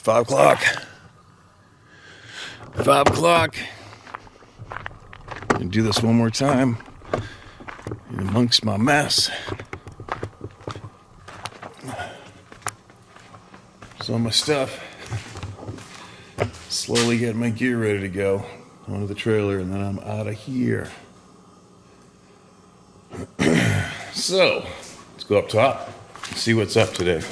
5 o'clock. 5 o'clock. Gonna do this one more time in amongst my mess. So my stuff. Slowly getting my gear ready to go onto the trailer, and then I'm out of here. So let's go up top and see what's up today.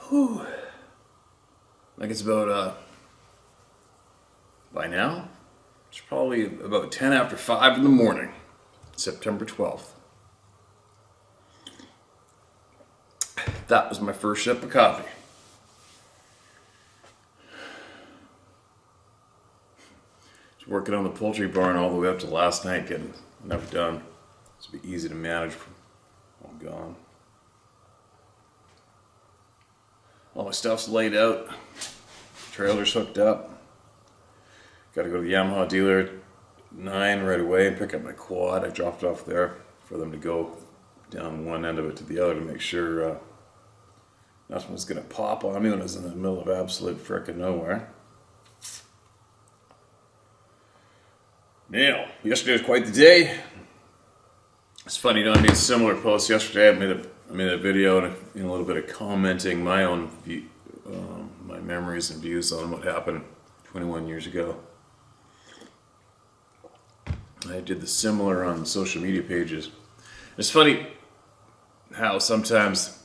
Whew. I think it's about, by now, it's probably about 10 after 5 in the morning, September 12th. That was my first sip of coffee. I was working on the poultry barn all the way up to last night, getting enough done. It's be easy to manage while I'm gone. All my stuff's laid out, trailer's hooked up. Got to go to the Yamaha dealer at 9 right away and pick up my quad. I dropped it off there for them to go down one end of it to the other to make sure nothing was going to pop on me when I was in the middle of absolute frickin' nowhere. Now, yesterday was quite the day. It's funny, I made a similar post yesterday. I made a video and a little bit of commenting my own view, my memories and views on what happened 21 years ago. I did the similar on social media pages. It's funny how sometimes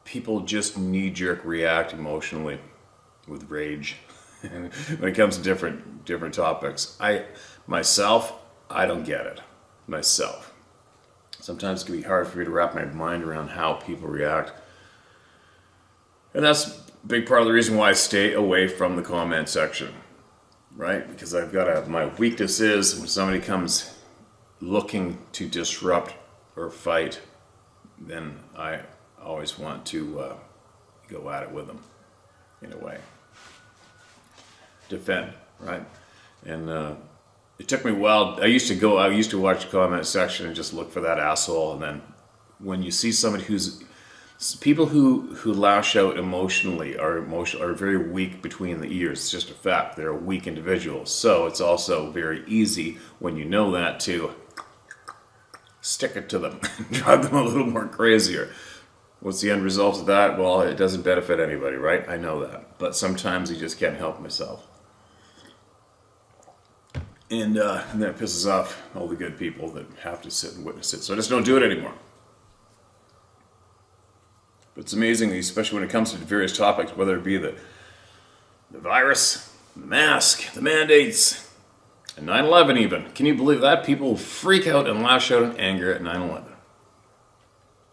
people just knee-jerk react emotionally with rage when it comes to different topics. I don't get it myself. Sometimes it can be hard for me to wrap my mind around how people react. And that's a big part of the reason why I stay away from the comment section, right? Because my weakness is when somebody comes looking to disrupt or fight, then I always want to go at it with them in a way. Defend, right? And it took me a while. I used to watch the comment section and just look for that asshole. And then when you see somebody people who lash out emotionally are very weak between the ears. It's just a fact. They're a weak individual. So it's also very easy when you know that to stick it to them, drive them a little more crazier. What's the end result of that? Well, it doesn't benefit anybody, right? I know that. But sometimes you just can't help myself. And then it pisses off all the good people that have to sit and witness it. So I just don't do it anymore. But it's amazing, especially when it comes to various topics, whether it be the virus, the mask, the mandates, and 9/11 even. Can you believe that? People freak out and lash out in anger at 9/11.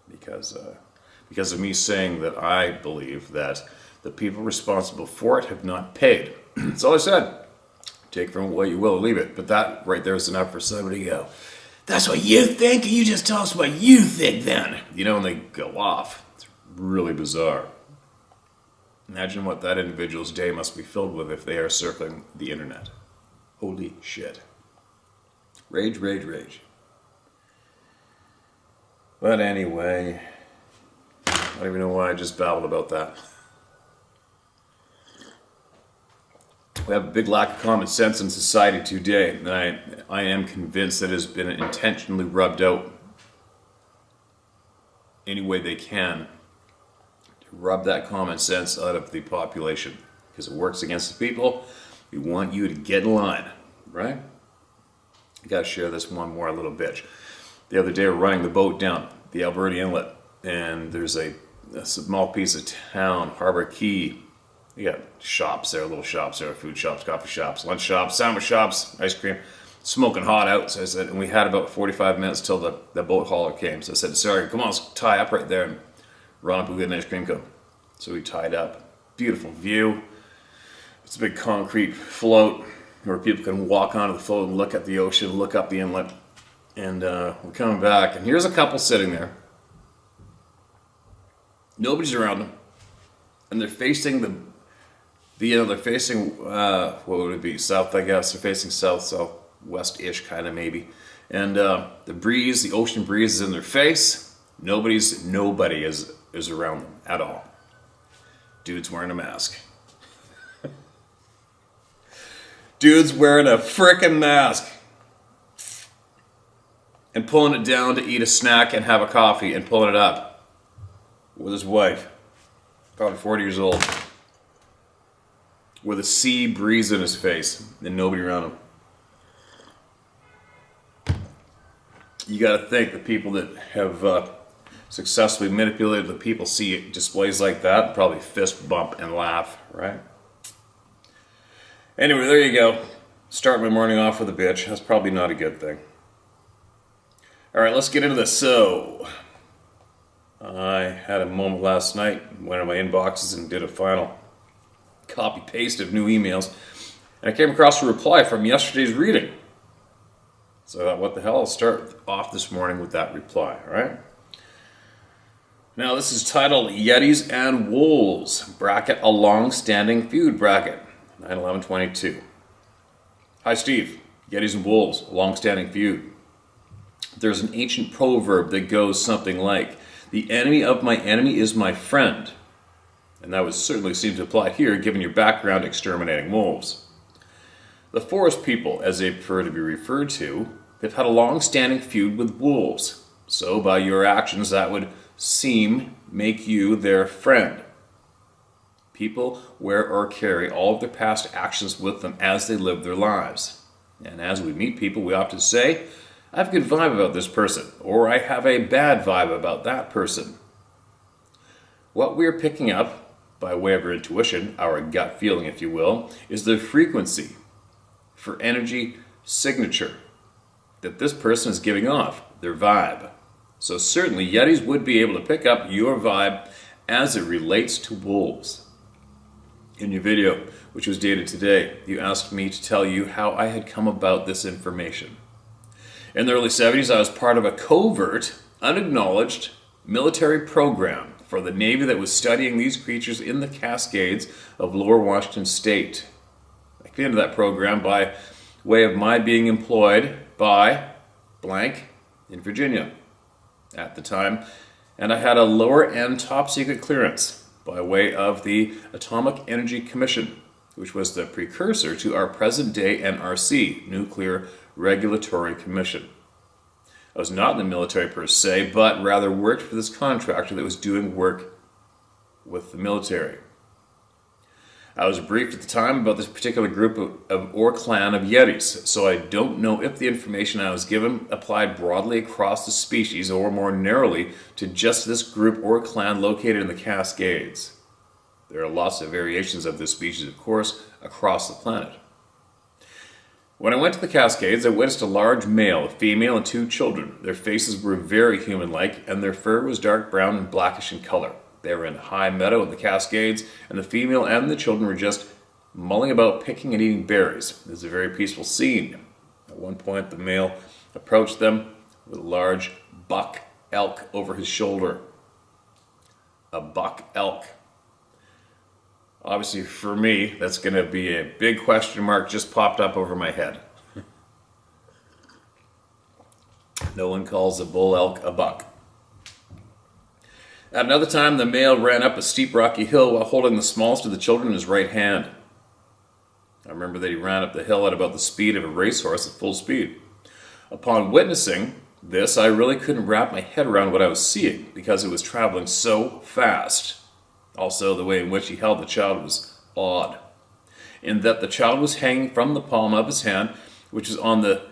Because of me saying that I believe that the people responsible for it have not paid. That's all I said. Take from what you will, leave it. But that right there is enough for somebody to go, that's what you think? You just tell us what you think then. You know, and they go off. It's really bizarre. Imagine what that individual's day must be filled with if they are circling the internet. Holy shit. Rage, rage, rage. But anyway, I don't even know why I just babbled about that. We have a big lack of common sense in society today, and I am convinced that it has been intentionally rubbed out any way they can to rub that common sense out of the population, because it works against the people. We want you to get in line, right? I gotta share this one more little bitch. The other day we're running the boat down the Alberta Inlet, and there's a small piece of town, Harbor Key. You got shops there, little shops there, food shops, coffee shops, lunch shops, sandwich shops, ice cream, smoking hot out. So I said, and we had about 45 minutes till the boat hauler came. So I said, sorry, come on, let's tie up right there and run up and get an ice cream cone. So we tied up. Beautiful view. It's a big concrete float where people can walk onto the float and look at the ocean, look up the inlet. And we're coming back, and here's a couple sitting there. Nobody's around them, and they're facing they're facing, what would it be, south, I guess. They're facing south, southwest-ish kind of maybe. And the breeze, the ocean breeze is in their face. Nobody is around them at all. Dude's wearing a mask. Dude's wearing a frickin' mask. And pulling it down to eat a snack and have a coffee and pulling it up with his wife, probably 40 years old, with a sea breeze in his face and nobody around him. You got to think the people that have successfully manipulated the people see displays like that, probably fist bump and laugh, right? Anyway, there you go. Start my morning off with a bitch. That's probably not a good thing. All right, let's get into this. So, I had a moment last night, went in my inboxes and did a final copy-paste of new emails, and I came across a reply from yesterday's reading. So I thought, what the hell, I'll start off this morning with that reply, all right? Now, this is titled, Yetis and Wolves, bracket, a long-standing feud, bracket, 9/11/22. Hi, Steve. Yetis and Wolves, a long-standing feud. There's an ancient proverb that goes something like, the enemy of my enemy is my friend. And that would certainly seem to apply here, given your background exterminating wolves. The forest people, as they prefer to be referred to, have had a long-standing feud with wolves. So by your actions, that would make you their friend. People wear or carry all of their past actions with them as they live their lives. And as we meet people, we often say, I have a good vibe about this person, or I have a bad vibe about that person. What we're picking up, by way of our intuition, our gut feeling if you will, is the frequency for energy signature that this person is giving off, their vibe. So certainly Yetis would be able to pick up your vibe as it relates to wolves. In your video, which was dated today, you asked me to tell you how I had come about this information. In the early 70s, I was part of a covert, unacknowledged military program for the Navy that was studying these creatures in the Cascades of Lower Washington State. I came into that program by way of my being employed by blank in Virginia at the time, and I had a lower-end top-secret clearance by way of the Atomic Energy Commission, which was the precursor to our present-day NRC, Nuclear Regulatory Commission. I was not in the military per se, but rather worked for this contractor that was doing work with the military. I was briefed at the time about this particular group or clan of yetis, so I don't know if the information I was given applied broadly across the species or more narrowly to just this group or clan located in the Cascades. There are lots of variations of this species, of course, across the planet. When I went to the Cascades, I witnessed a large male, a female, and 2 children. Their faces were very human-like, and their fur was dark brown and blackish in color. They were in a high meadow in the Cascades, and the female and the children were just mulling about, picking and eating berries. It was a very peaceful scene. At one point, the male approached them with a large buck elk over his shoulder. A buck elk. Obviously, for me, that's going to be a big question mark just popped up over my head. No one calls a bull elk a buck. At another time, the male ran up a steep rocky hill while holding the smallest of the children in his right hand. I remember that he ran up the hill at about the speed of a racehorse at full speed. Upon witnessing this, I really couldn't wrap my head around what I was seeing because it was traveling so fast. Also, the way in which he held the child was odd, in that the child was hanging from the palm of his hand, which was on the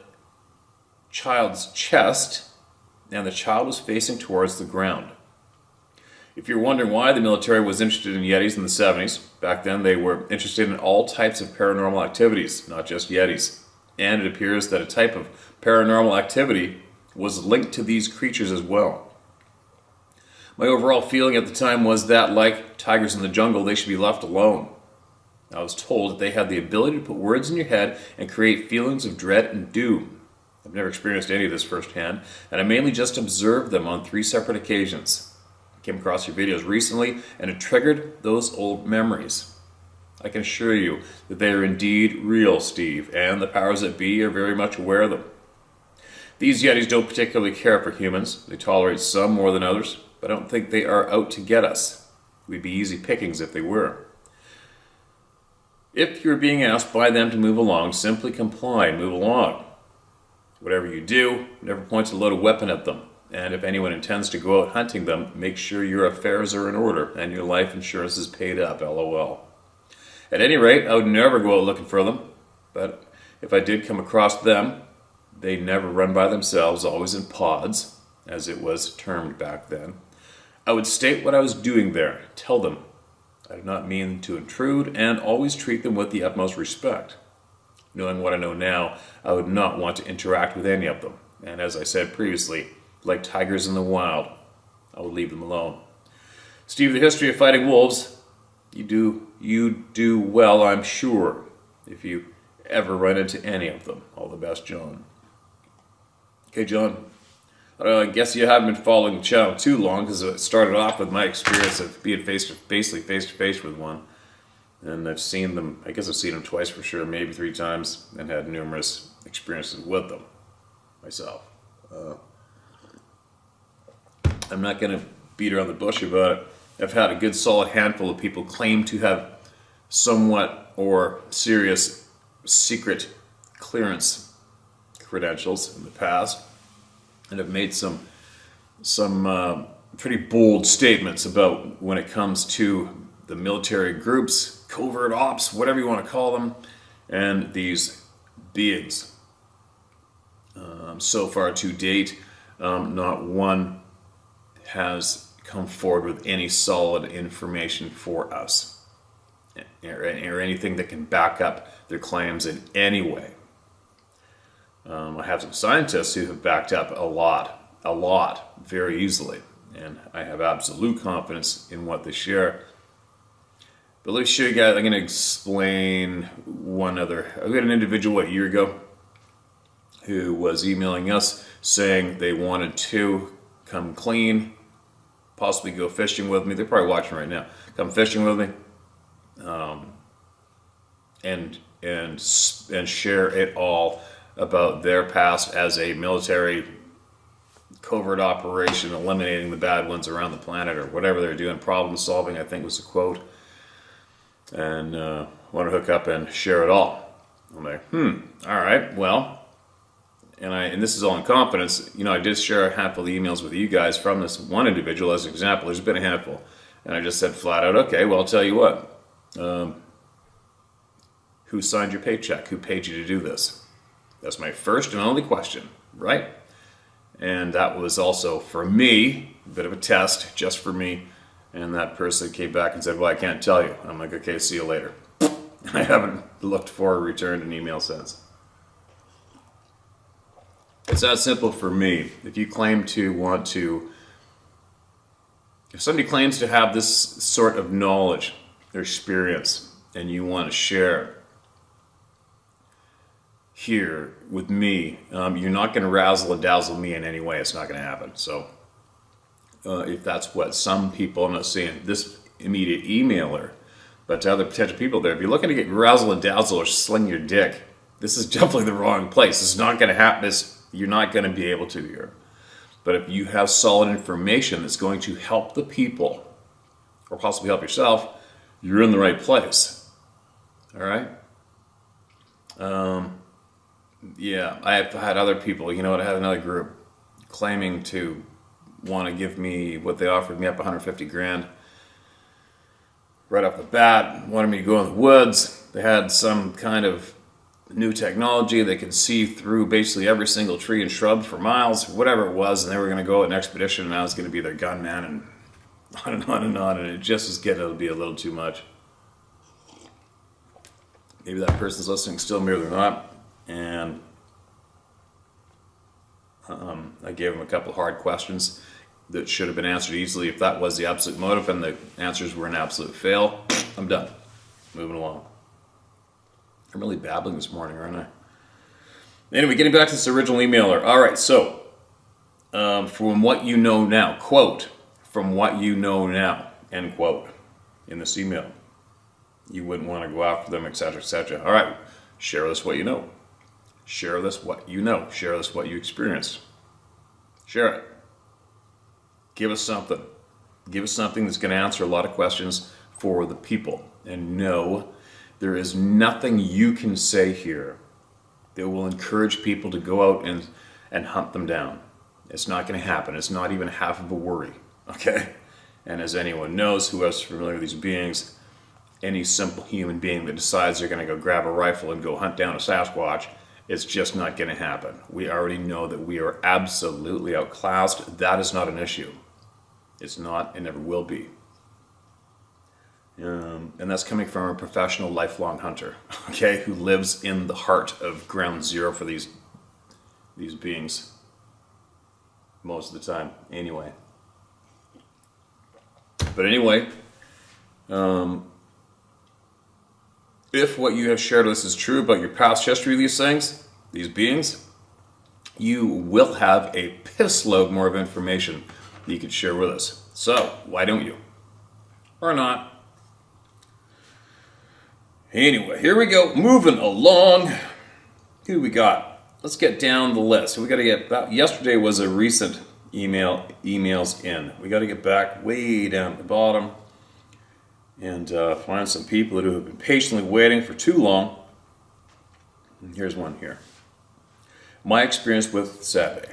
child's chest, and the child was facing towards the ground. If you're wondering why the military was interested in yetis in the 70s, back then they were interested in all types of paranormal activities, not just yetis. And it appears that a type of paranormal activity was linked to these creatures as well. My overall feeling at the time was that, like tigers in the jungle, they should be left alone. I was told that they had the ability to put words in your head and create feelings of dread and doom. I've never experienced any of this firsthand, and I mainly just observed them on 3 separate occasions. I came across your videos recently, and it triggered those old memories. I can assure you that they are indeed real, Steve, and the powers that be are very much aware of them. These yetis don't particularly care for humans. They tolerate some more than others, but I don't think they are out to get us. We'd be easy pickings if they were. If you're being asked by them to move along, simply comply and move along. Whatever you do, never point a loaded weapon at them. And if anyone intends to go out hunting them, make sure your affairs are in order and your life insurance is paid up, LOL. At any rate, I would never go out looking for them, but if I did come across them, they never run by themselves, always in pods, as it was termed back then. I would state what I was doing there, tell them I did not mean to intrude, and always treat them with the utmost respect. Knowing what I know now, I would not want to interact with any of them, and as I said previously, like tigers in the wild, I would leave them alone. Steve, the history of fighting wolves, you do well, I'm sure, if you ever run into any of them. All the best, John. Okay, John. I guess you haven't been following the channel too long because it started off with my experience of being face to face with one. And I've seen them, I guess I've seen them twice for sure, maybe 3 times, and had numerous experiences with them myself. I'm not going to beat around the bush about it. I've had a good solid handful of people claim to have somewhat or serious secret clearance credentials in the past, and have made some pretty bold statements about when it comes to the military groups, covert ops, whatever you want to call them, and these beings. So far to date, not one has come forward with any solid information for us, or anything that can back up their claims in any way. I have some scientists who have backed up a lot, very easily, and I have absolute confidence in what they share. But let me show you guys, I'm going to explain one other. I got an individual a year ago who was emailing us saying they wanted to come clean, possibly go fishing with me. They're probably watching right now. Come fishing with me, and share it all about their past as a military covert operation, eliminating the bad ones around the planet, or whatever they're doing, problem solving, I think was the quote, and want to hook up and share it all. I'm like, all right, well, and this is all in confidence, I did share a handful of emails with you guys from this one individual as an example. There's been a handful. And I just said flat out, okay, well, I'll tell you what. Who signed your paycheck? Who paid you to do this? That's my first and only question, right? And that was also for me, a bit of a test, just for me. And that person came back and said, well, I can't tell you. I'm like, okay, see you later. I haven't looked for or returned an email since. It's that simple for me. If somebody claims to have this sort of knowledge or experience and you want to share here with me, you're not going to razzle and dazzle me in any way. It's not going to happen. So if that's what some people, I'm not saying this immediate emailer, but to other potential people there, if you're looking to get razzle and dazzle or sling your dick, this is definitely the wrong place. It's not going to happen. You're not going to be able to here. But if you have solid information that's going to help the people, or possibly help yourself, you're in the right place. All right? Yeah, I've had other people, I had another group claiming to want to give me what they offered me up $150,000 right off the bat, wanted me to go in the woods. They had some kind of new technology. They could see through basically every single tree and shrub for miles, whatever it was, and they were going to go on an expedition, and I was going to be their gunman, and on and on and on, and it just was getting to be a little too much. Maybe that person's listening still, maybe they're not. And I gave them a couple of hard questions that should have been answered easily if that was the absolute motive, and the answers were an absolute fail. I'm done. Moving along. I'm really babbling this morning, aren't I? Anyway, getting back to this original emailer. All right, so from what you know now, quote, from what you know now, end quote, in this email. You wouldn't want to go after them, etc., etc. All right, share with us what you know. Share with us what you know. Share with us what you experienced. Share it. Give us something. Give us something that's going to answer a lot of questions for the people. And no, there is nothing you can say here that will encourage people to go out and hunt them down. It's not going to happen. It's not even half of a worry. Okay? And as anyone knows who is familiar with these beings, any simple human being that decides they're going to go grab a rifle and go hunt down a Sasquatch, it's just not going to happen. We already know that we are absolutely outclassed. That is not an issue. It's not and never will be. And that's coming from a professional lifelong hunter, okay, who lives in the heart of ground zero for these beings most of the time, anyway. But anyway, if what you have shared with us is true about your past history of these things, these beings, you will have a piss load more of information that you could share with us. So, why don't you? Or not. Anyway, here we go. Moving along. Who we got? Let's get down the list. We got to get back. Yesterday was a recent emails in. We got to get back way down at the bottom and find some people who have been patiently waiting for too long. And here's one here. My experience with Saturday.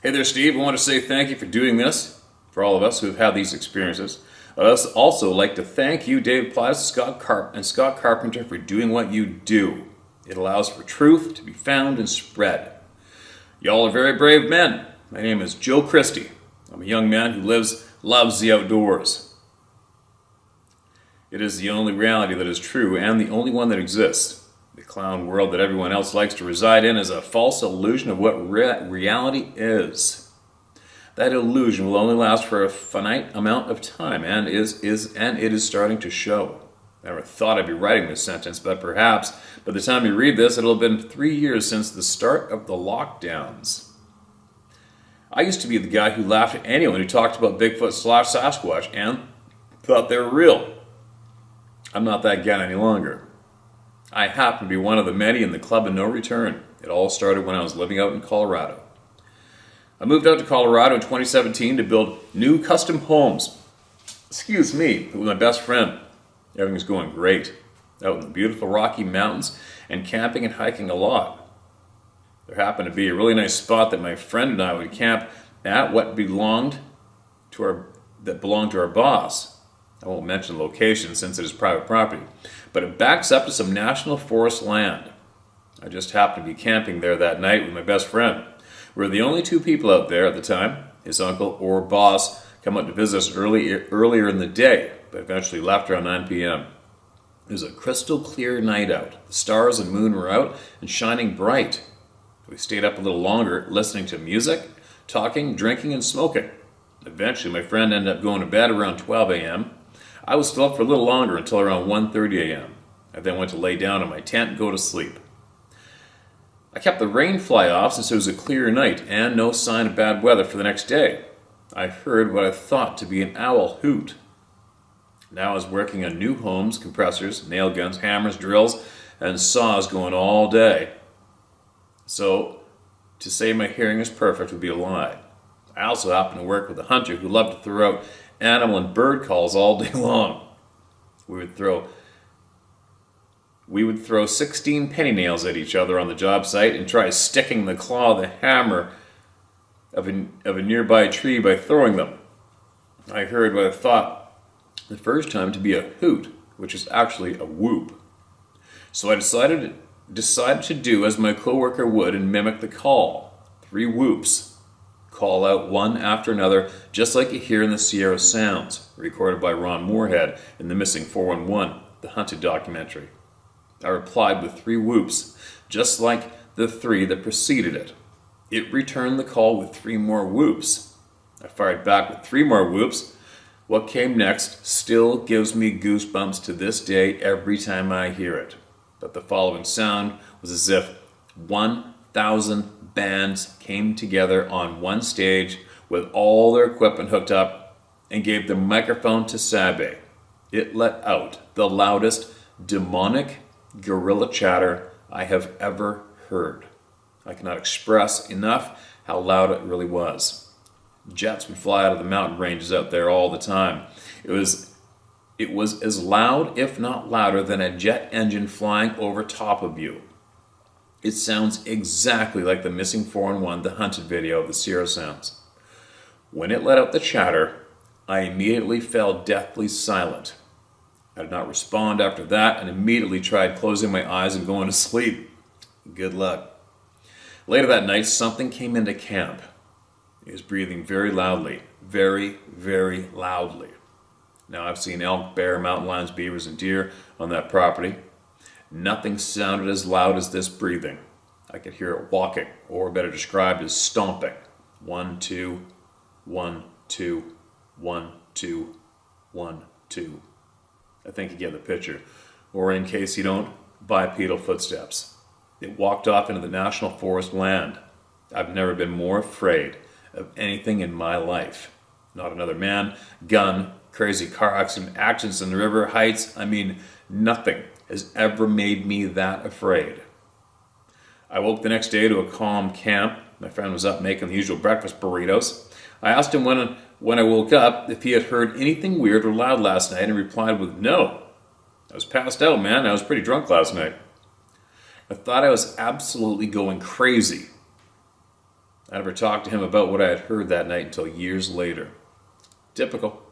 Hey there, Steve. I want to say thank you for doing this, for all of us who have had these experiences. I'd also like to thank you, David Plies and Scott Carpenter, for doing what you do. It allows for truth to be found and spread. Y'all are very brave men. My name is Joe Christie. I'm a young man who loves the outdoors. It is the only reality that is true and the only one that exists. The clown world that everyone else likes to reside in is a false illusion of what reality is. That illusion will only last for a finite amount of time, and it is starting to show. I never thought I'd be writing this sentence, but perhaps by the time you read this, it'll have been 3 years since the start of the lockdowns. I used to be the guy who laughed at anyone who talked about Bigfoot/Sasquatch and thought they were real. I'm not that guy any longer. I happen to be one of the many in the club of no return. It all started when I was living out in Colorado. I moved out to Colorado in 2017 to build new custom homes. With my best friend. Everything's going great. Out in the beautiful Rocky Mountains and camping and hiking a lot. There happened to be a really nice spot that my friend and I would camp at that belonged to our boss. I won't mention the location since it is private property, but it backs up to some national forest land. I just happened to be camping there that night with my best friend. We were the only two people out there at the time. His uncle or boss come out to visit us earlier in the day, but eventually left around 9 p.m. It was a crystal clear night out. The stars and moon were out and shining bright. We stayed up a little longer, listening to music, talking, drinking, and smoking. Eventually, my friend ended up going to bed around 12 a.m. I was still up for a little longer until around 1:30 a.m. I then went to lay down in my tent and go to sleep. I kept the rain fly off since it was a clear night and no sign of bad weather for the next day. I heard what I thought to be an owl hoot. Now I was working on new homes, compressors, nail guns, hammers, drills, and saws going all day. So, to say my hearing is perfect would be a lie. I also happen to work with a hunter who loved to throw out animal and bird calls all day long. We would throw 16 penny nails at each other on the job site and try sticking the claw of the hammer of a nearby tree by throwing them. I heard what I thought the first time to be a hoot, which is actually a whoop. So I decided to do as my coworker would and mimic the call. 3 whoops. Call out one after another, just like you hear in the Sierra Sounds, recorded by Ron Moorhead in The Missing 411, the Hunted documentary. I replied with 3 whoops, just like the 3 that preceded it. It returned the call with 3 more whoops. I fired back with 3 more whoops. What came next still gives me goosebumps to this day every time I hear it. But the following sound was as if 1,000 bands came together on one stage with all their equipment hooked up and gave the microphone to Sabe. It let out the loudest demonic gorilla chatter I have ever heard. I cannot express enough how loud it really was. Jets would fly out of the mountain ranges out there all the time. It was as loud, if not louder, than a jet engine flying over top of you. It sounds exactly like the Missing 411, the Hunted video of the Sierra Sounds. When it let out the chatter, I immediately fell deathly silent. I did not respond after that and immediately tried closing my eyes and going to sleep. Good luck. Later that night, something came into camp. He was breathing very loudly, very, very loudly. Now, I've seen elk, bear, mountain lions, beavers, and deer on that property. Nothing sounded as loud as this breathing. I could hear it walking, or better described as stomping. 1, 2, 1, 2, 1, 2, 1, 2. I think you get the picture. Or in case you don't, bipedal footsteps. It walked off into the national forest land. I've never been more afraid of anything in my life. Not another man, gun, crazy car accidents in the river, heights. I mean, nothing has ever made me that afraid. I woke the next day to a calm camp. My friend was up making the usual breakfast burritos. I asked him when I woke up if he had heard anything weird or loud last night and replied with no. I was passed out, man. I was pretty drunk last night. I thought I was absolutely going crazy. I never talked to him about what I had heard that night until years later. Typical.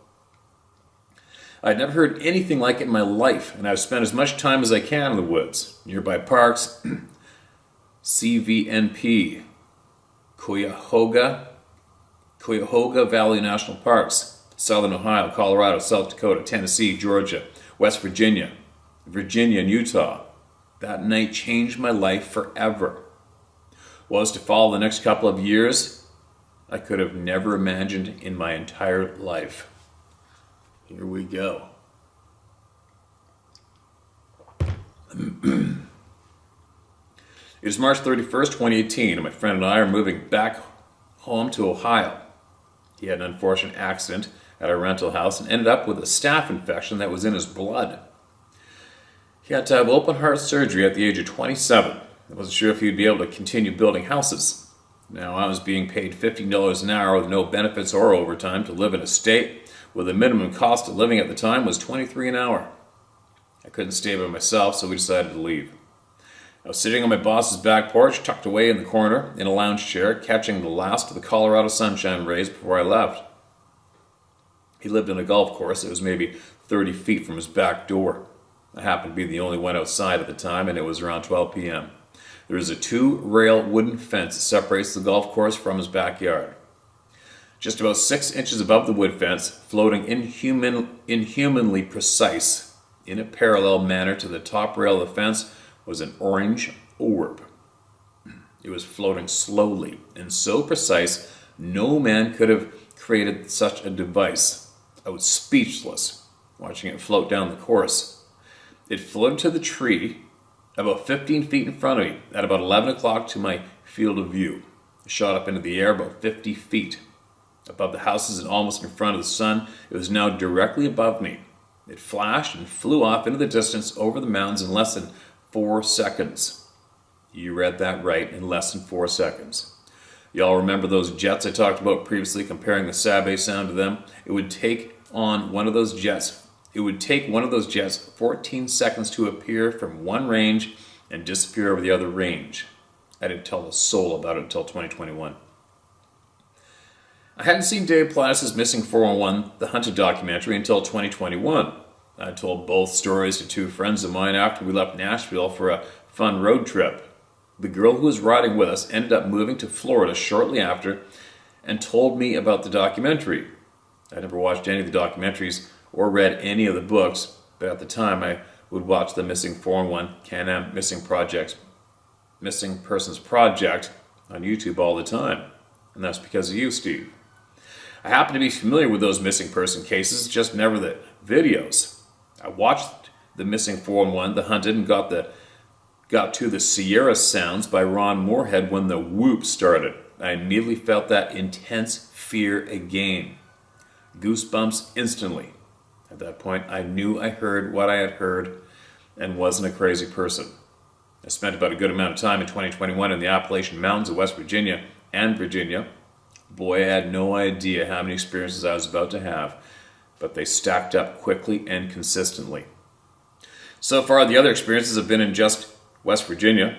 I had never heard anything like it in my life, and I've spent as much time as I can in the woods, nearby parks, CVNP, Cuyahoga Valley National Parks, Southern Ohio, Colorado, South Dakota, Tennessee, Georgia, West Virginia, and Utah. That night changed my life forever. What was to follow the next couple of years, I could have never imagined in my entire life. Here we go. It is March 31st, 2018, and my friend and I are moving back home to Ohio. He had an unfortunate accident at our rental house and ended up with a staph infection that was in his blood. He had to have open heart surgery at the age of 27. I wasn't sure if he'd be able to continue building houses. Now, I was being paid $15 an hour with no benefits or overtime to live in a state where the minimum cost of living at the time was $23 an hour. I couldn't stay by myself, so we decided to leave. I was sitting on my boss's back porch, tucked away in the corner, in a lounge chair, catching the last of the Colorado sunshine rays before I left. He lived on a golf course that was maybe 30 feet from his back door. I happened to be the only one outside at the time, and it was around 12 p.m. There is a 2-rail wooden fence that separates the golf course from his backyard. Just about 6 inches above the wood fence, floating inhumanly precise, in a parallel manner to the top rail of the fence, was an orange orb. It was floating slowly and so precise, no man could have created such a device. I was speechless, watching it float down the course. It floated to the tree about 15 feet in front of me at about 11 o'clock to my field of view. It shot up into the air about 50 feet. Above the houses and almost in front of the sun, it was now directly above me. It flashed and flew off into the distance over the mountains in less than 4 seconds. You read that right, in less than 4 seconds. Y'all remember those jets I talked about previously, comparing the Sabe sound to them? It would take one of those jets 14 seconds to appear from one range and disappear over the other range. I didn't tell a soul about it until 2021. I hadn't seen Dave Plattis' Missing 411, the Hunted documentary, until 2021. I told both stories to 2 friends of mine after we left Nashville for a fun road trip. The girl who was riding with us ended up moving to Florida shortly after and told me about the documentary. I never watched any of the documentaries or read any of the books, but at the time I would watch the Missing 411 Can-Am Missing Persons Project on YouTube all the time. And that's because of you, Steve. I happen to be familiar with those missing person cases, just never the videos. I watched the Missing 411, The Hunted, and got to the Sierra Sounds by Ron Moorhead when the whoop started. I immediately felt that intense fear again. Goosebumps instantly. At that point, I knew I heard what I had heard and wasn't a crazy person. I spent about a good amount of time in 2021 in the Appalachian Mountains of West Virginia and Virginia. Boy, I had no idea how many experiences I was about to have, but they stacked up quickly and consistently. So far, the other experiences have been in just West Virginia.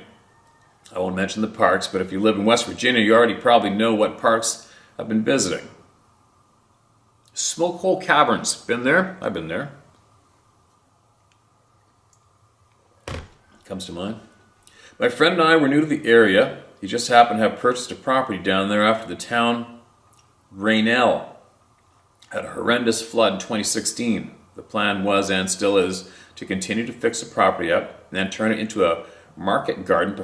I won't mention the parks, but if you live in West Virginia, you already probably know what parks I've been visiting. Smoke Hole Caverns. Been there? I've been there. Comes to mind. My friend and I were new to the area. He just happened to have purchased a property down there after the town Raynell had a horrendous flood in 2016. The plan was, and still is, to continue to fix the property up and then turn it into a market garden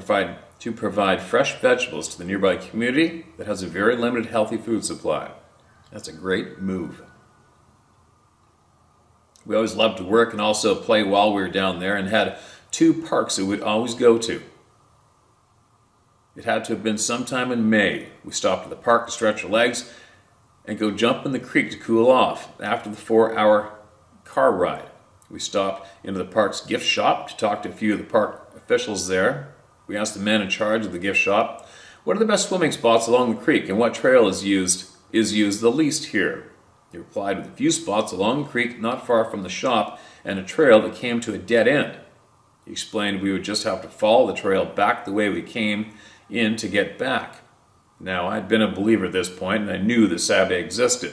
to provide fresh vegetables to the nearby community that has a very limited healthy food supply. That's a great move. We always loved to work and also play while we were down there, and had 2 parks that we'd always go to. It had to have been sometime in May. We stopped at the park to stretch our legs and go jump in the creek to cool off after the 4-hour car ride. We stopped into the park's gift shop to talk to a few of the park officials there. We asked the man in charge of the gift shop, what are the best swimming spots along the creek and what trail is used the least here? He replied with a few spots along the creek not far from the shop and a trail that came to a dead end. He explained we would just have to follow the trail back the way we came in to get back. Now, I'd been a believer at this point, and I knew the Sabe existed.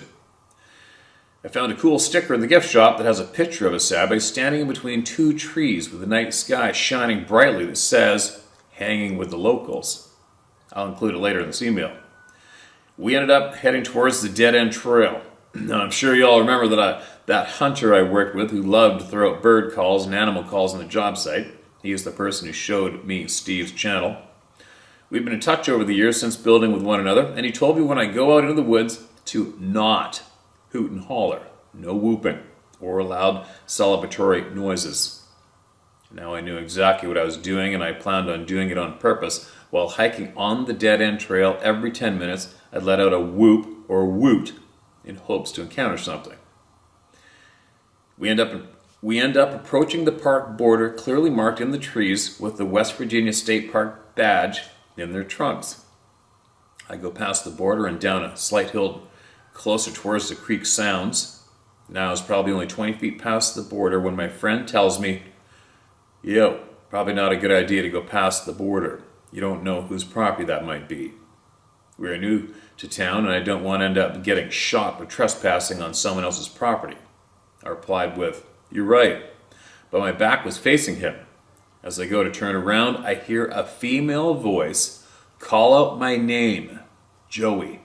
I found a cool sticker in the gift shop that has a picture of a Sabe standing in between 2 trees with the night sky shining brightly that says, hanging with the locals. I'll include it later in this email. We ended up heading towards the dead-end trail. Now, I'm sure you all remember that hunter I worked with who loved to throw out bird calls and animal calls on the job site. He is the person who showed me Steve's channel. We've been in touch over the years since building with one another, and he told me when I go out into the woods to not hoot and holler, no whooping, or loud celebratory noises. Now I knew exactly what I was doing, and I planned on doing it on purpose. While hiking on the dead-end trail every 10 minutes, I'd let out a whoop or woot in hopes to encounter something. We end up approaching the park border clearly marked in the trees with the West Virginia State Park badge in their trunks. I go past the border and down a slight hill closer towards the creek sounds. Now I was probably only 20 feet past the border when my friend tells me, "Yo, Probably not a good idea to go past the border. You don't know whose property that might be. We're new to town and I don't want to end up getting shot for trespassing on someone else's property. I replied with, "You're right," but my back was facing him. As I go to turn around, I hear a female voice call out my name, Joey.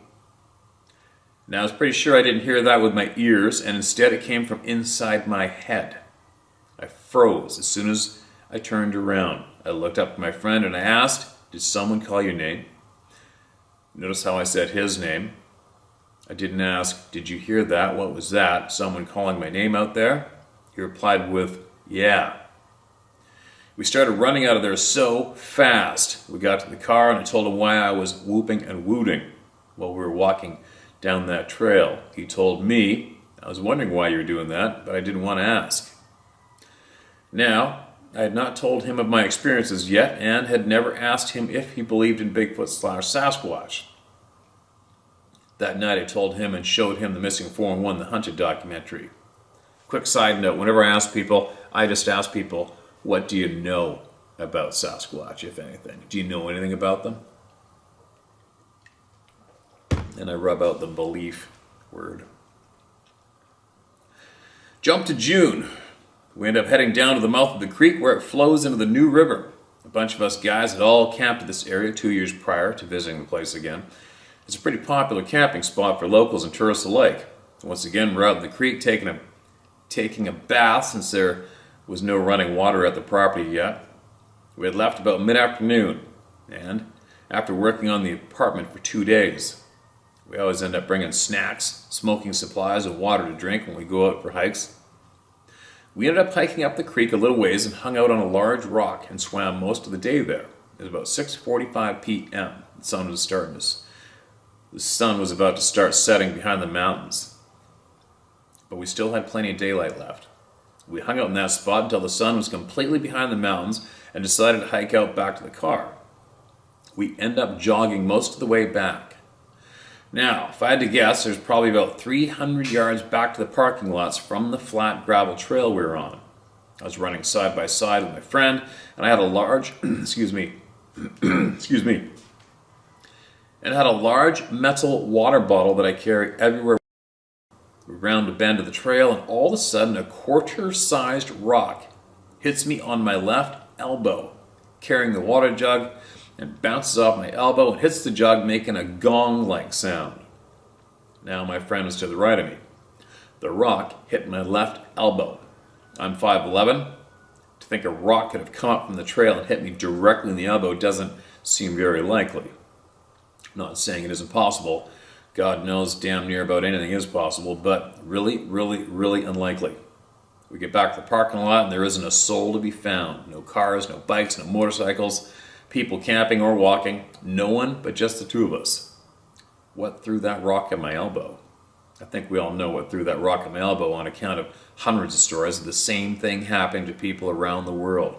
Now I was pretty sure I didn't hear that with my ears, and instead it came from inside my head. I froze as soon as I turned around. I looked up at my friend and I asked, "Did someone call your name?" Notice how I said his name. I didn't ask, "Did you hear that? What was that? Someone calling my name out there?" He replied with, "Yeah." We started running out of there so fast. We got to the car and I told him why I was whooping and wooting while we were walking down that trail. He told me, "I was wondering why you were doing that, but I didn't want to ask." Now, I had not told him of my experiences yet and had never asked him if he believed in Bigfoot/Sasquatch. That night I told him and showed him the Missing 411 The Hunted documentary. Quick side note, whenever I ask people, I just ask people, what do you know about Sasquatch, if anything? Do you know anything about them? And I rub out the belief word. Jump to June. We end up heading down to the mouth of the creek where it flows into the New River. A bunch of us guys had all camped at this area 2 years prior to visiting the place again. It's a pretty popular camping spot for locals and tourists alike. Once again, we're out in the creek taking a bath since there was no running water at the property yet. We had left about mid-afternoon, and after working on the apartment for 2 days, we always end up bringing snacks, smoking supplies, and water to drink when we go out for hikes. We ended up hiking up the creek a little ways and hung out on a large rock and swam most of the day there. It was about 6:45 p.m. The sun was about to start setting behind the mountains, but we still had plenty of daylight left. We hung out in that spot until the sun was completely behind the mountains and decided to hike out back to the car. We ended up jogging most of the way back. Now, if I had to guess, there's probably about 300 yards back to the parking lots from the flat gravel trail we were on. I was running side by side with my friend, and I had a large, and had a large metal water bottle that I carry everywhere. We round a bend of the trail, and all of a sudden, a quarter-sized rock hits me on my left elbow, carrying the water jug, and bounces off my elbow and hits the jug, making a gong-like sound. Now my friend was to the right of me. The rock hit my left elbow. I'm 5'11". To think a rock could have come up from the trail and hit me directly in the elbow doesn't seem very likely. I'm not saying it isn't possible. God knows damn near about anything is possible, but really, really, really unlikely. We get back to the parking lot and there isn't a soul to be found. No cars, no bikes, no motorcycles, people camping or walking. No one but just the two of us. What threw that rock at my elbow? I think we all know what threw that rock at my elbow on account of hundreds of stories of the same thing happening to people around the world.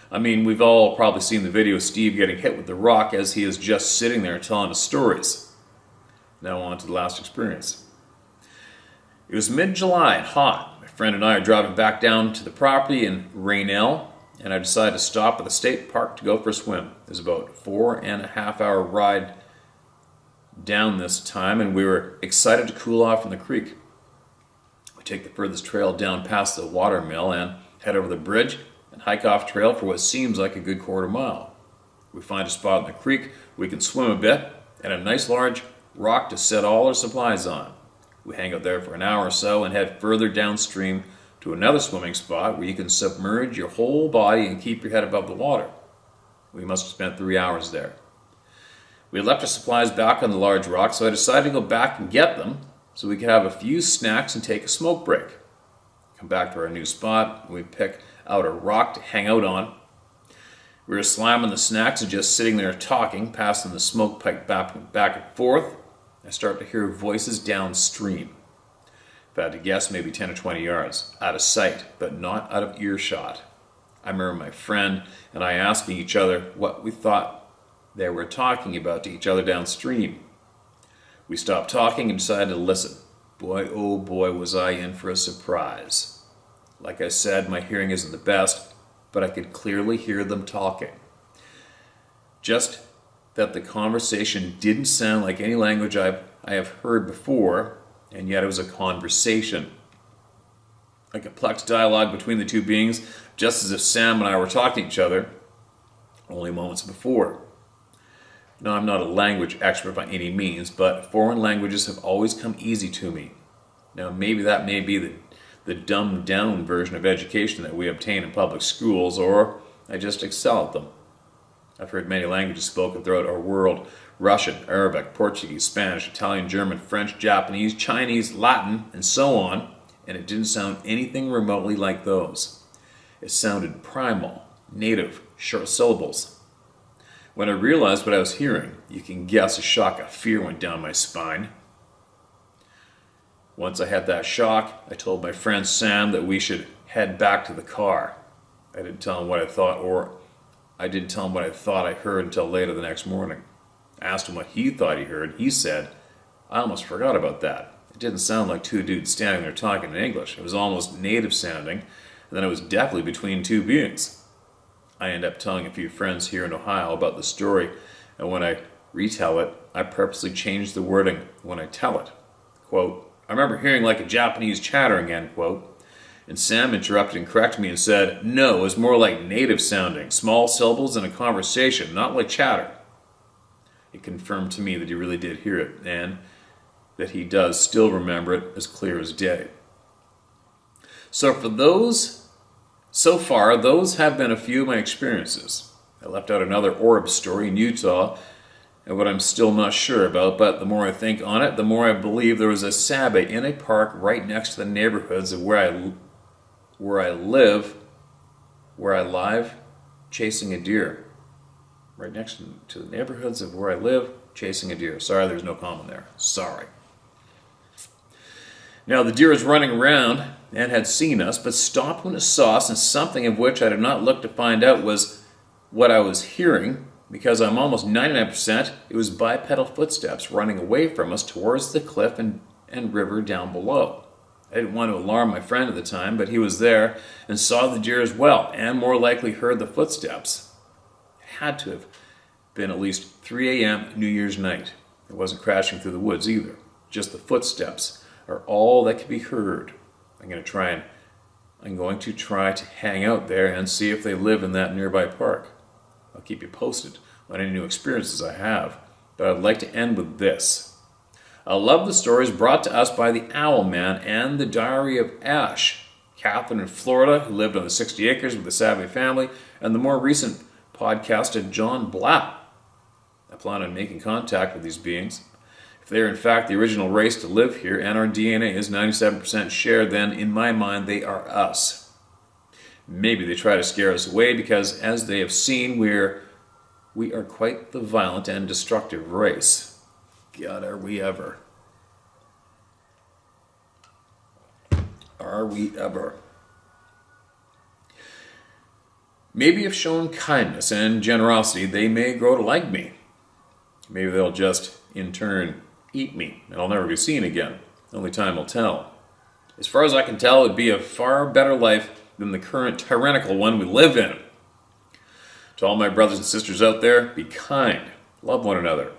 I mean, we've all probably seen the video of Steve getting hit with the rock as he is just sitting there telling us stories. Now on to the last experience. It was mid-July and hot. My friend and I are driving back down to the property in Raynell, and I decided to stop at the state park to go for a swim. It was about a 4.5-hour ride down this time, and we were excited to cool off in the creek. We take the furthest trail down past the water mill and head over the bridge and hike off trail for what seems like a good quarter mile. We find a spot in the creek we can swim a bit and a nice large rock to set all our supplies on. We hang out there for an hour or so and head further downstream to another swimming spot where you can submerge your whole body and keep your head above the water. We must have spent 3 hours there. We had left our supplies back on the large rock, so I decided to go back and get them so we could have a few snacks and take a smoke break. Come back to our new spot, and we pick out a rock to hang out on. We were slamming the snacks and just sitting there talking, passing the smoke pipe back and forth. I start to hear voices downstream. If I had to guess, maybe 10 or 20 yards, out of sight, but not out of earshot. I remember my friend and I asking each other what we thought they were talking about to each other downstream. We stopped talking and decided to listen. Boy, oh boy, was I in for a surprise. Like I said, my hearing isn't the best, but I could clearly hear them talking. Just that the conversation didn't sound like any language I have heard before, and yet it was a conversation. A complex dialogue between the two beings, just as if Sam and I were talking to each other only moments before. Now, I'm not a language expert by any means, but foreign languages have always come easy to me. Now, maybe that may be the dumbed-down version of education that we obtain in public schools, or I just excel at them. I've heard many languages spoken throughout our world: Russian, Arabic, Portuguese, Spanish, Italian, German, French, Japanese, Chinese, Latin, and so on, and it didn't sound anything remotely like those. It sounded primal, native, short syllables. When I realized what I was hearing, you can guess a shock of fear went down my spine. Once I had that shock, I told my friend Sam that we should head back to the car. I didn't tell him what I thought I heard until later the next morning. I asked him what he thought he heard. He said, "I almost forgot about that. It didn't sound like two dudes standing there talking in English. It was almost native sounding, and then it was definitely between two beings." I end up telling a few friends here in Ohio about the story, and when I retell it, I purposely change the wording when I tell it. Quote, "I remember hearing like a Japanese chattering," end quote. And Sam interrupted and corrected me and said, "No, it was more like native sounding, small syllables in a conversation, not like chatter." It confirmed to me that he really did hear it, and that he does still remember it as clear as day. So far, those have been a few of my experiences. I left out another orb story in Utah, and what I'm still not sure about, but the more I think on it, the more I believe there was a sabbath in a park right next to the neighborhoods of where I live, chasing a deer. Right next to the neighborhoods of where I live, chasing a deer. Sorry, there's no comma there. Sorry. Now, the deer was running around and had seen us, but stopped when it saw us, and something of which I did not look to find out was what I was hearing, because I'm almost 99% it was bipedal footsteps running away from us towards the cliff and river down below. I didn't want to alarm my friend at the time, but he was there and saw the deer as well, and more likely heard the footsteps. It had to have been at least 3 a.m. New Year's night. It wasn't crashing through the woods either. Just the footsteps are all that could be heard. I'm going to try to hang out there and see if they live in that nearby park. I'll keep you posted on any new experiences I have, but I'd like to end with this. I love the stories brought to us by the Owl Man and the Diary of Ash, Catherine in Florida, who lived on the 60 acres with the Savvy family, and the more recent podcast of John Blatt. I plan on making contact with these beings. If they are in fact the original race to live here and our DNA is 97% shared, then in my mind they are us. Maybe they try to scare us away because, as they have seen, we are quite the violent and destructive race. God, are we ever. Are we ever. Maybe if shown kindness and generosity, they may grow to like me. Maybe they'll just, in turn, eat me, and I'll never be seen again. Only time will tell. As far as I can tell, it would be a far better life than the current tyrannical one we live in. To all my brothers and sisters out there, be kind. Love one another.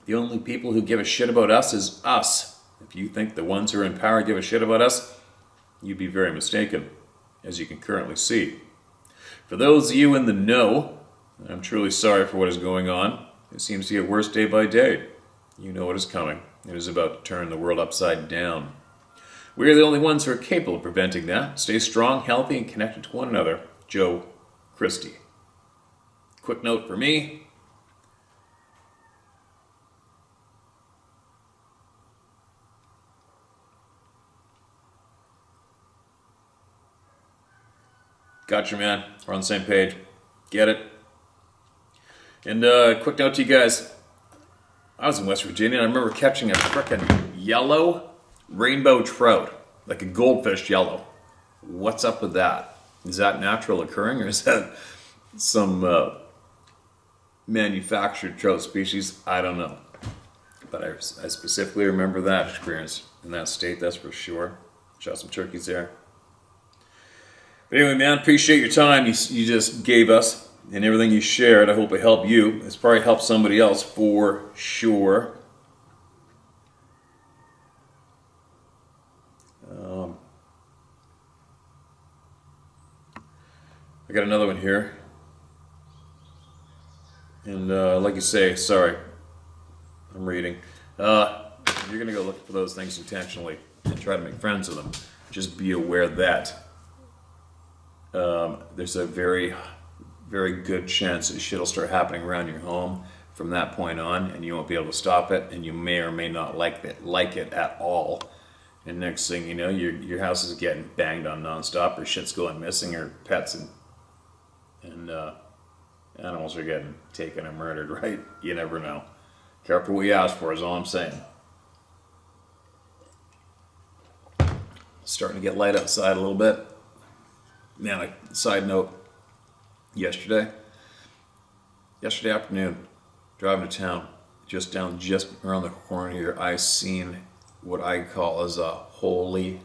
The only people who give a shit about us is us. If you think the ones who are in power give a shit about us, you'd be very mistaken, as you can currently see. For those of you in the know, I'm truly sorry for what is going on. It seems to get worse day by day. You know what is coming. It is about to turn the world upside down. We are the only ones who are capable of preventing that. Stay strong, healthy, and connected to one another. Joe Christie. Quick note for me. Gotcha, man. We're on the same page. Get it? And quick note to you guys. I was in West Virginia and I remember catching a frickin' yellow rainbow trout. Like a goldfish yellow. What's up with that? Is that natural occurring, or is that some manufactured trout species? I don't know. But I specifically remember that experience in that state, that's for sure. Shot some turkeys there. But anyway, man, appreciate your time you just gave us and everything you shared. I hope it helped you. It's probably helped somebody else for sure. I got another one here. And like you say, sorry, I'm reading. You're going to go look for those things intentionally and try to make friends with them. Just be aware that there's a very, very good chance that shit will start happening around your home from that point on, and you won't be able to stop it, and you may or may not like it at all. And next thing you know, your house is getting banged on nonstop, or shit's going missing, or pets and animals are getting taken or murdered, right? You never know. Careful what you ask for is all I'm saying. Starting to get light outside a little bit. Man, side note, yesterday afternoon, driving to town, just around the corner here, I seen what I call as a holy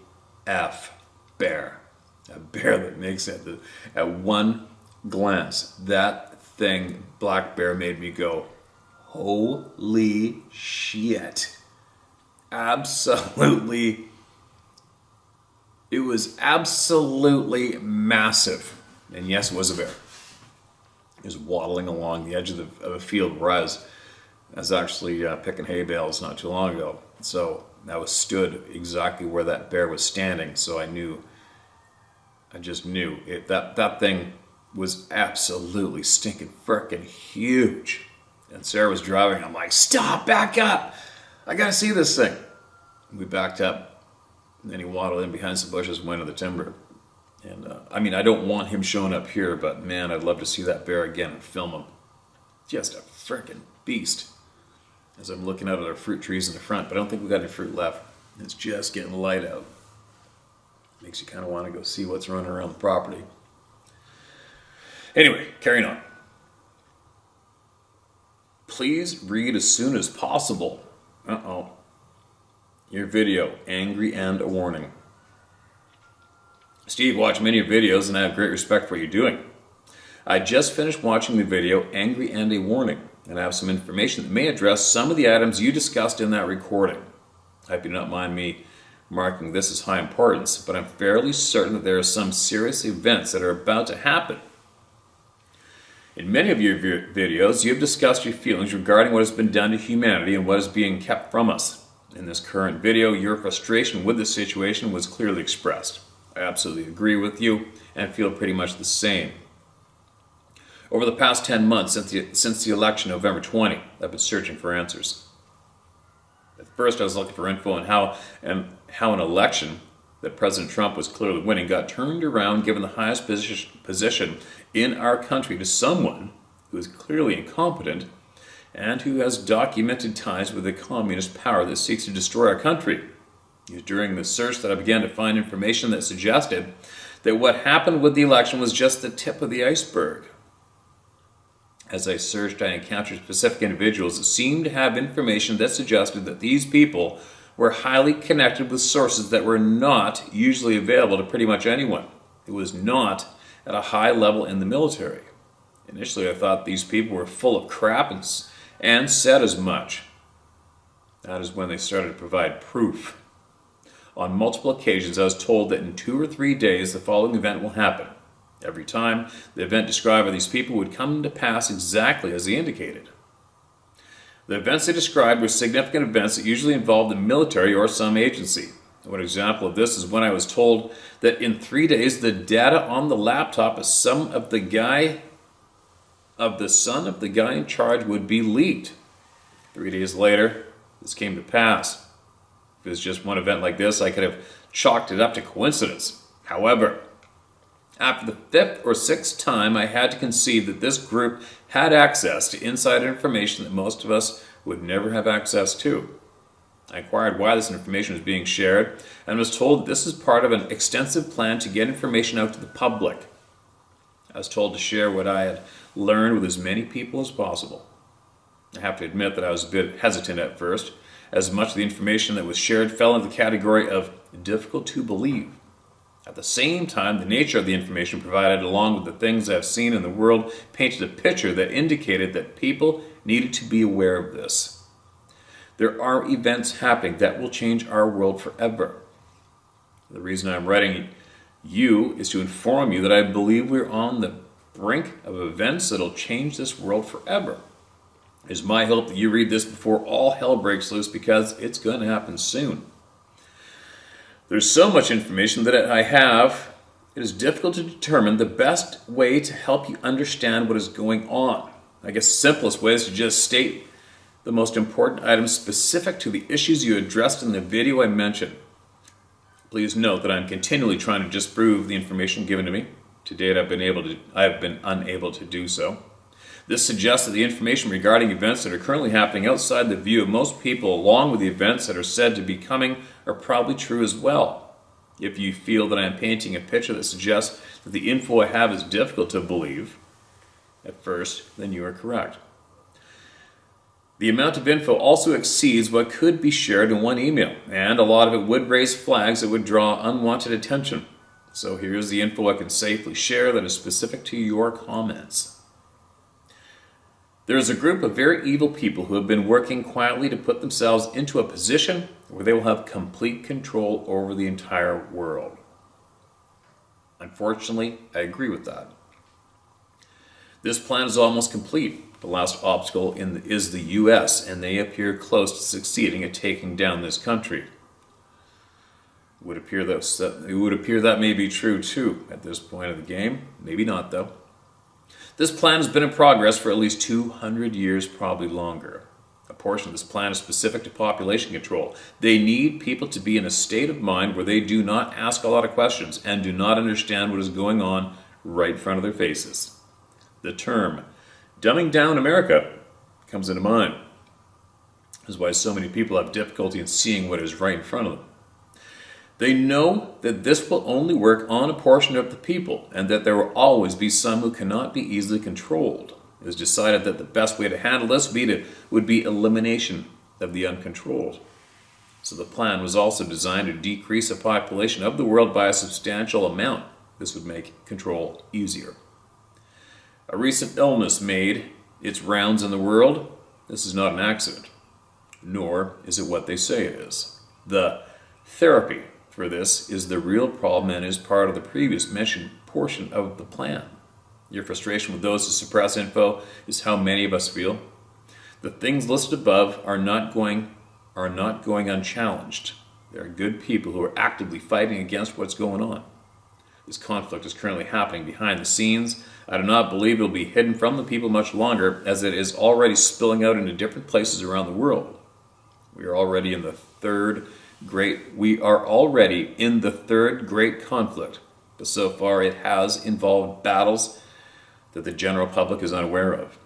F bear. A bear that makes it, at one glance, that thing, black bear, made me go, holy shit. Absolutely. It was absolutely massive. And yes, it was a bear. It was waddling along the edge of a field where I was actually picking hay bales not too long ago. So I was stood exactly where that bear was standing. So I just knew that thing was absolutely stinking frickin' huge. And Sarah was driving. I'm like, stop, back up. I gotta see this thing. We backed up. And then he waddled in behind some bushes and went to the timber. And I mean, I don't want him showing up here, but man, I'd love to see that bear again and film him. Just a frickin' beast. As I'm looking out at our fruit trees in the front, but I don't think we got any fruit left. It's just getting light out. Makes you kind of want to go see what's running around the property. Anyway, carrying on. Please read as soon as possible. Your video, Angry and a Warning. Steve, watch many of your videos and I have great respect for what you're doing. I just finished watching the video, Angry and a Warning, and I have some information that may address some of the items you discussed in that recording. I hope you do not mind me marking this as high importance, but I'm fairly certain that there are some serious events that are about to happen. In many of your videos, you have discussed your feelings regarding what has been done to humanity and what is being kept from us. In this current video, your frustration with the situation was clearly expressed. I absolutely agree with you and feel pretty much the same. Over the past 10 months since the election, November 20, I've been searching for answers. At first, I was looking for info on how an election that President Trump was clearly winning got turned around, given the highest position in our country to someone who is clearly incompetent and who has documented ties with the communist power that seeks to destroy our country. It was during the search that I began to find information that suggested that what happened with the election was just the tip of the iceberg. As I searched, I encountered specific individuals that seemed to have information that suggested that these people were highly connected with sources that were not usually available to pretty much anyone. It was not at a high level in the military. Initially, I thought these people were full of crap and said as much. That is when they started to provide proof. On multiple occasions, I was told that in 2 or 3 days, the following event will happen. Every time, the event described by these people would come to pass exactly as they indicated. The events they described were significant events that usually involved the military or some agency. One example of this is when I was told that in 3 days, the data on the laptop of the son of the guy in charge would be leaked. 3 days later, this came to pass. If it was just one event like this, I could have chalked it up to coincidence. However, after the 5th or 6th time, I had to concede that this group had access to insider information that most of us would never have access to. I inquired why this information was being shared and was told that this is part of an extensive plan to get information out to the public. I was told to share what I had learned with as many people as possible. I have to admit that I was a bit hesitant at first, as much of the information that was shared fell into the category of difficult to believe. At the same time, the nature of the information provided, along with the things I have seen in the world, painted a picture that indicated that people needed to be aware of this. There are events happening that will change our world forever. The reason I'm writing you is to inform you that I believe we're on the brink of events that will change this world forever. It is my hope that you read this before all hell breaks loose, because it's going to happen soon. There's so much information that I have, it is difficult to determine the best way to help you understand what is going on. I guess the simplest way is to just state the most important items specific to the issues you addressed in the video I mentioned. Please note that I'm continually trying to disprove the information given to me. To date, I've been unable to do so. This suggests that the information regarding events that are currently happening outside the view of most people, along with the events that are said to be coming, are probably true as well. If you feel that I am painting a picture that suggests that the info I have is difficult to believe at first, then you are correct. The amount of info also exceeds what could be shared in one email, and a lot of it would raise flags that would draw unwanted attention. So here's the info I can safely share that is specific to your comments. There is a group of very evil people who have been working quietly to put themselves into a position where they will have complete control over the entire world. Unfortunately, I agree with that. This plan is almost complete. The last obstacle is the U.S., and they appear close to succeeding at taking down this country. It would appear that may be true too at this point of the game. Maybe not, though. This plan has been in progress for at least 200 years, probably longer. A portion of this plan is specific to population control. They need people to be in a state of mind where they do not ask a lot of questions and do not understand what is going on right in front of their faces. The term dumbing down America comes into mind. This is why so many people have difficulty in seeing what is right in front of them. They know that this will only work on a portion of the people, and that there will always be some who cannot be easily controlled. It was decided that the best way to handle this would be elimination of the uncontrolled. So the plan was also designed to decrease the population of the world by a substantial amount. This would make control easier. A recent illness made its rounds in the world. This is not an accident, nor is it what they say it is. The therapy for this is the real problem and is part of the previous mentioned portion of the plan. Your frustration with those who suppress info is how many of us feel. The things listed above are not going unchallenged. There are good people who are actively fighting against what's going on. This conflict is currently happening behind the scenes. I do not believe it will be hidden from the people much longer, as it is already spilling out into different places around the world. We are already in the third great conflict, but so far it has involved battles that the general public is unaware of.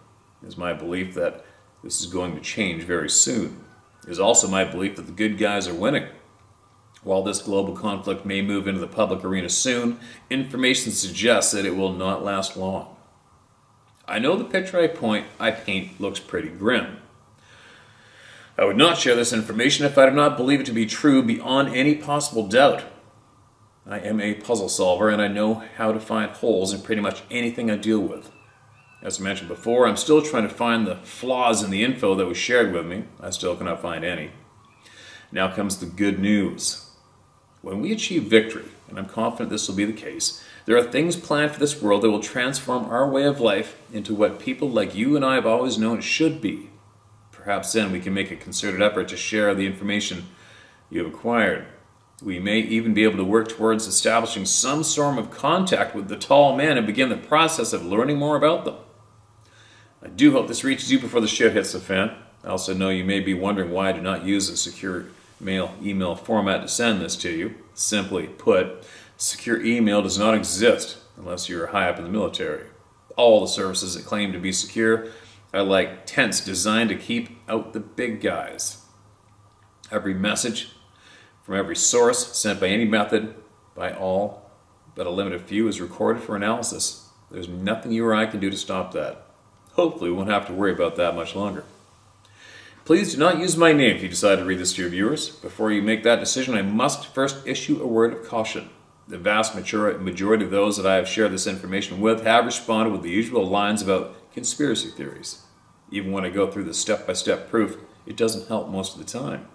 It is my belief that this is going to change very soon. It is also my belief that the good guys are winning. While this global conflict may move into the public arena soon, information suggests that it will not last long. I know the picture I paint looks pretty grim. I would not share this information if I did not believe it to be true beyond any possible doubt. I am a puzzle solver, and I know how to find holes in pretty much anything I deal with. As I mentioned before, I'm still trying to find the flaws in the info that was shared with me. I still cannot find any. Now comes the good news. When we achieve victory, and I'm confident this will be the case, there are things planned for this world that will transform our way of life into what people like you and I have always known it should be. Perhaps then we can make a concerted effort to share the information you have acquired. We may even be able to work towards establishing some sort of contact with the tall man and begin the process of learning more about them. I do hope this reaches you before the shit hits the fan. I also know you may be wondering why I do not use a secure email format to send this to you. Simply put, secure email does not exist unless you're high up in the military. All the services that claim to be secure are like tents designed to keep out the big guys. Every message from every source sent by any method by all but a limited few is recorded for analysis. There's nothing you or I can do to stop that. Hopefully we won't have to worry about that much longer. Please do not use my name if you decide to read this to your viewers. Before you make that decision, I must first issue a word of caution. The vast majority of those that I have shared this information with have responded with the usual lines about conspiracy theories. Even when I go through the step-by-step proof, it doesn't help most of the time.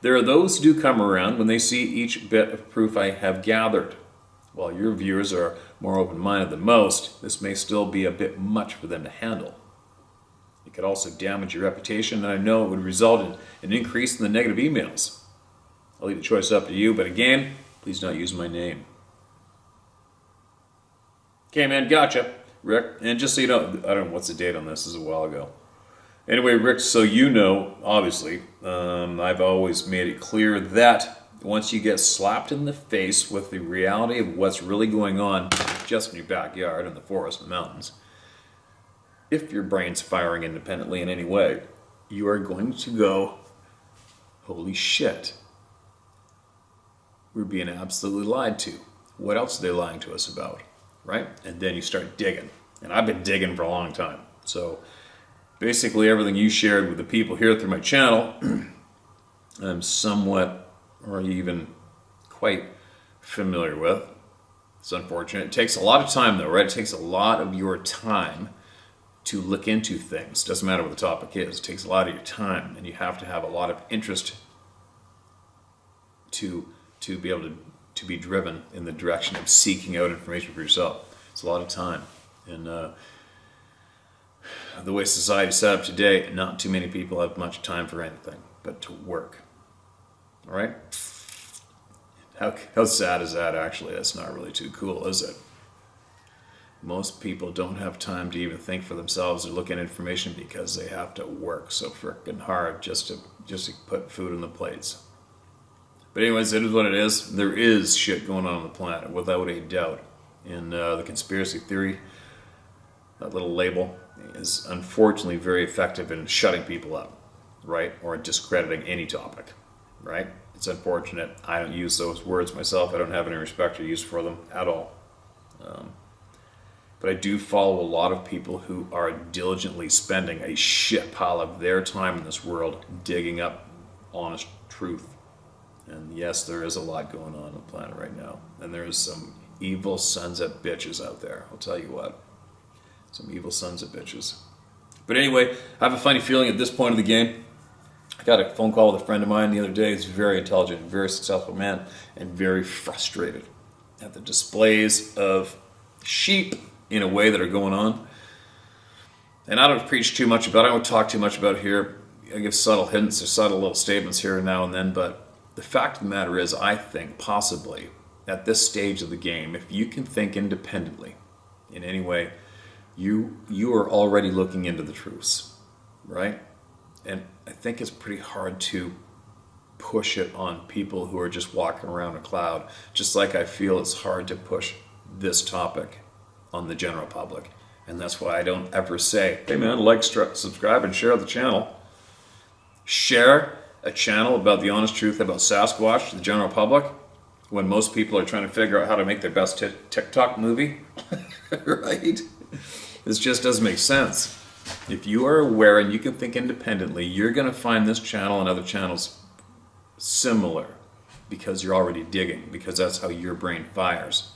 There are those who do come around when they see each bit of proof I have gathered. While your viewers are more open-minded than most, this may still be a bit much for them to handle. It could also damage your reputation, and I know it would result in an increase in the negative emails. I'll leave the choice up to you, but again, please don't use my name. Okay, man, gotcha, Rick. And just so you know, I don't know what's the date on this. This is a while ago. Anyway, Rick, so you know, obviously, I've always made it clear that once you get slapped in the face with the reality of what's really going on just in your backyard, in the forest, and the mountains, if your brain's firing independently in any way, you are going to go, holy shit, we're being absolutely lied to. What else are they lying to us about, right? And then you start digging. And I've been digging for a long time. So basically everything you shared with the people here through my channel, I'm somewhat or even quite familiar with. It's unfortunate. It takes a lot of time though, right? It takes a lot of your time to look into things. Doesn't matter what the topic is. It takes a lot of your time, and you have to have a lot of interest to be able to be driven in the direction of seeking out information for yourself. It's a lot of time. And the way society is set up today, not too many people have much time for anything but to work. All right? How sad is that, actually? That's not really too cool, is it? Most people don't have time to even think for themselves or look at information because they have to work so frickin' hard just to put food on the plates. But anyways, it is what it is. There is shit going on the planet, without a doubt. And the conspiracy theory, that little label, is unfortunately very effective in shutting people up, right? Or discrediting any topic, right? It's unfortunate. I don't use those words myself. I don't have any respect or use for them at all. But I do follow a lot of people who are diligently spending a shit pile of their time in this world digging up honest truth. And yes, there is a lot going on the planet right now. And there's some evil sons of bitches out there. I'll tell you what. Some evil sons of bitches. But anyway, I have a funny feeling at this point of the game. I got a phone call with a friend of mine the other day. He's a very intelligent, very successful man, and very frustrated at the displays of sheep in a way that are going on. And I don't preach too much about it. I don't talk too much about it here. I give subtle hints or subtle little statements here and now and then, but the fact of the matter is, I think possibly at this stage of the game, if you can think independently in any way, you are already looking into the truths, right? And I think it's pretty hard to push it on people who are just walking around a cloud, just like I feel it's hard to push this topic on the general public. And that's why I don't ever say, hey man, like, subscribe, and share the channel. Share a channel about the honest truth about Sasquatch to the general public when most people are trying to figure out how to make their best TikTok movie, right? This just doesn't make sense. If you are aware and you can think independently, you're going to find this channel and other channels similar because you're already digging, because that's how your brain fires,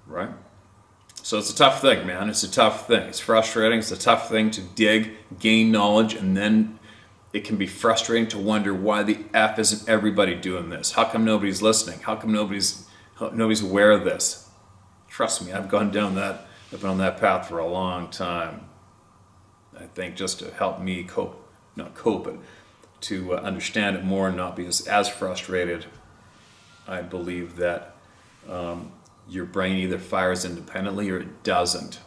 right? So it's a tough thing, man. It's a tough thing. It's frustrating. It's a tough thing to dig, gain knowledge, and then it can be frustrating to wonder why the F isn't everybody doing this? How come nobody's listening? How come nobody's aware of this? Trust me, I've been on that path for a long time. I think just to help me but to understand it more and not be as frustrated. I believe that your brain either fires independently or it doesn't.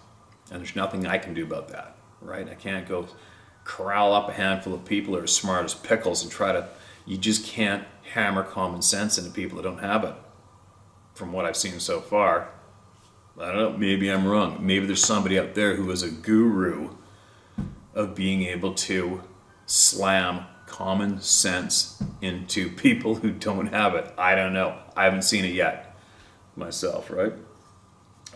And there's nothing I can do about that, right? I can't go corral up a handful of people who are smart as pickles and you just can't hammer common sense into people that don't have it. From what I've seen so far, I don't know, maybe I'm wrong. Maybe there's somebody out there who is a guru of being able to slam common sense into people who don't have it. I don't know. I haven't seen it yet myself, right?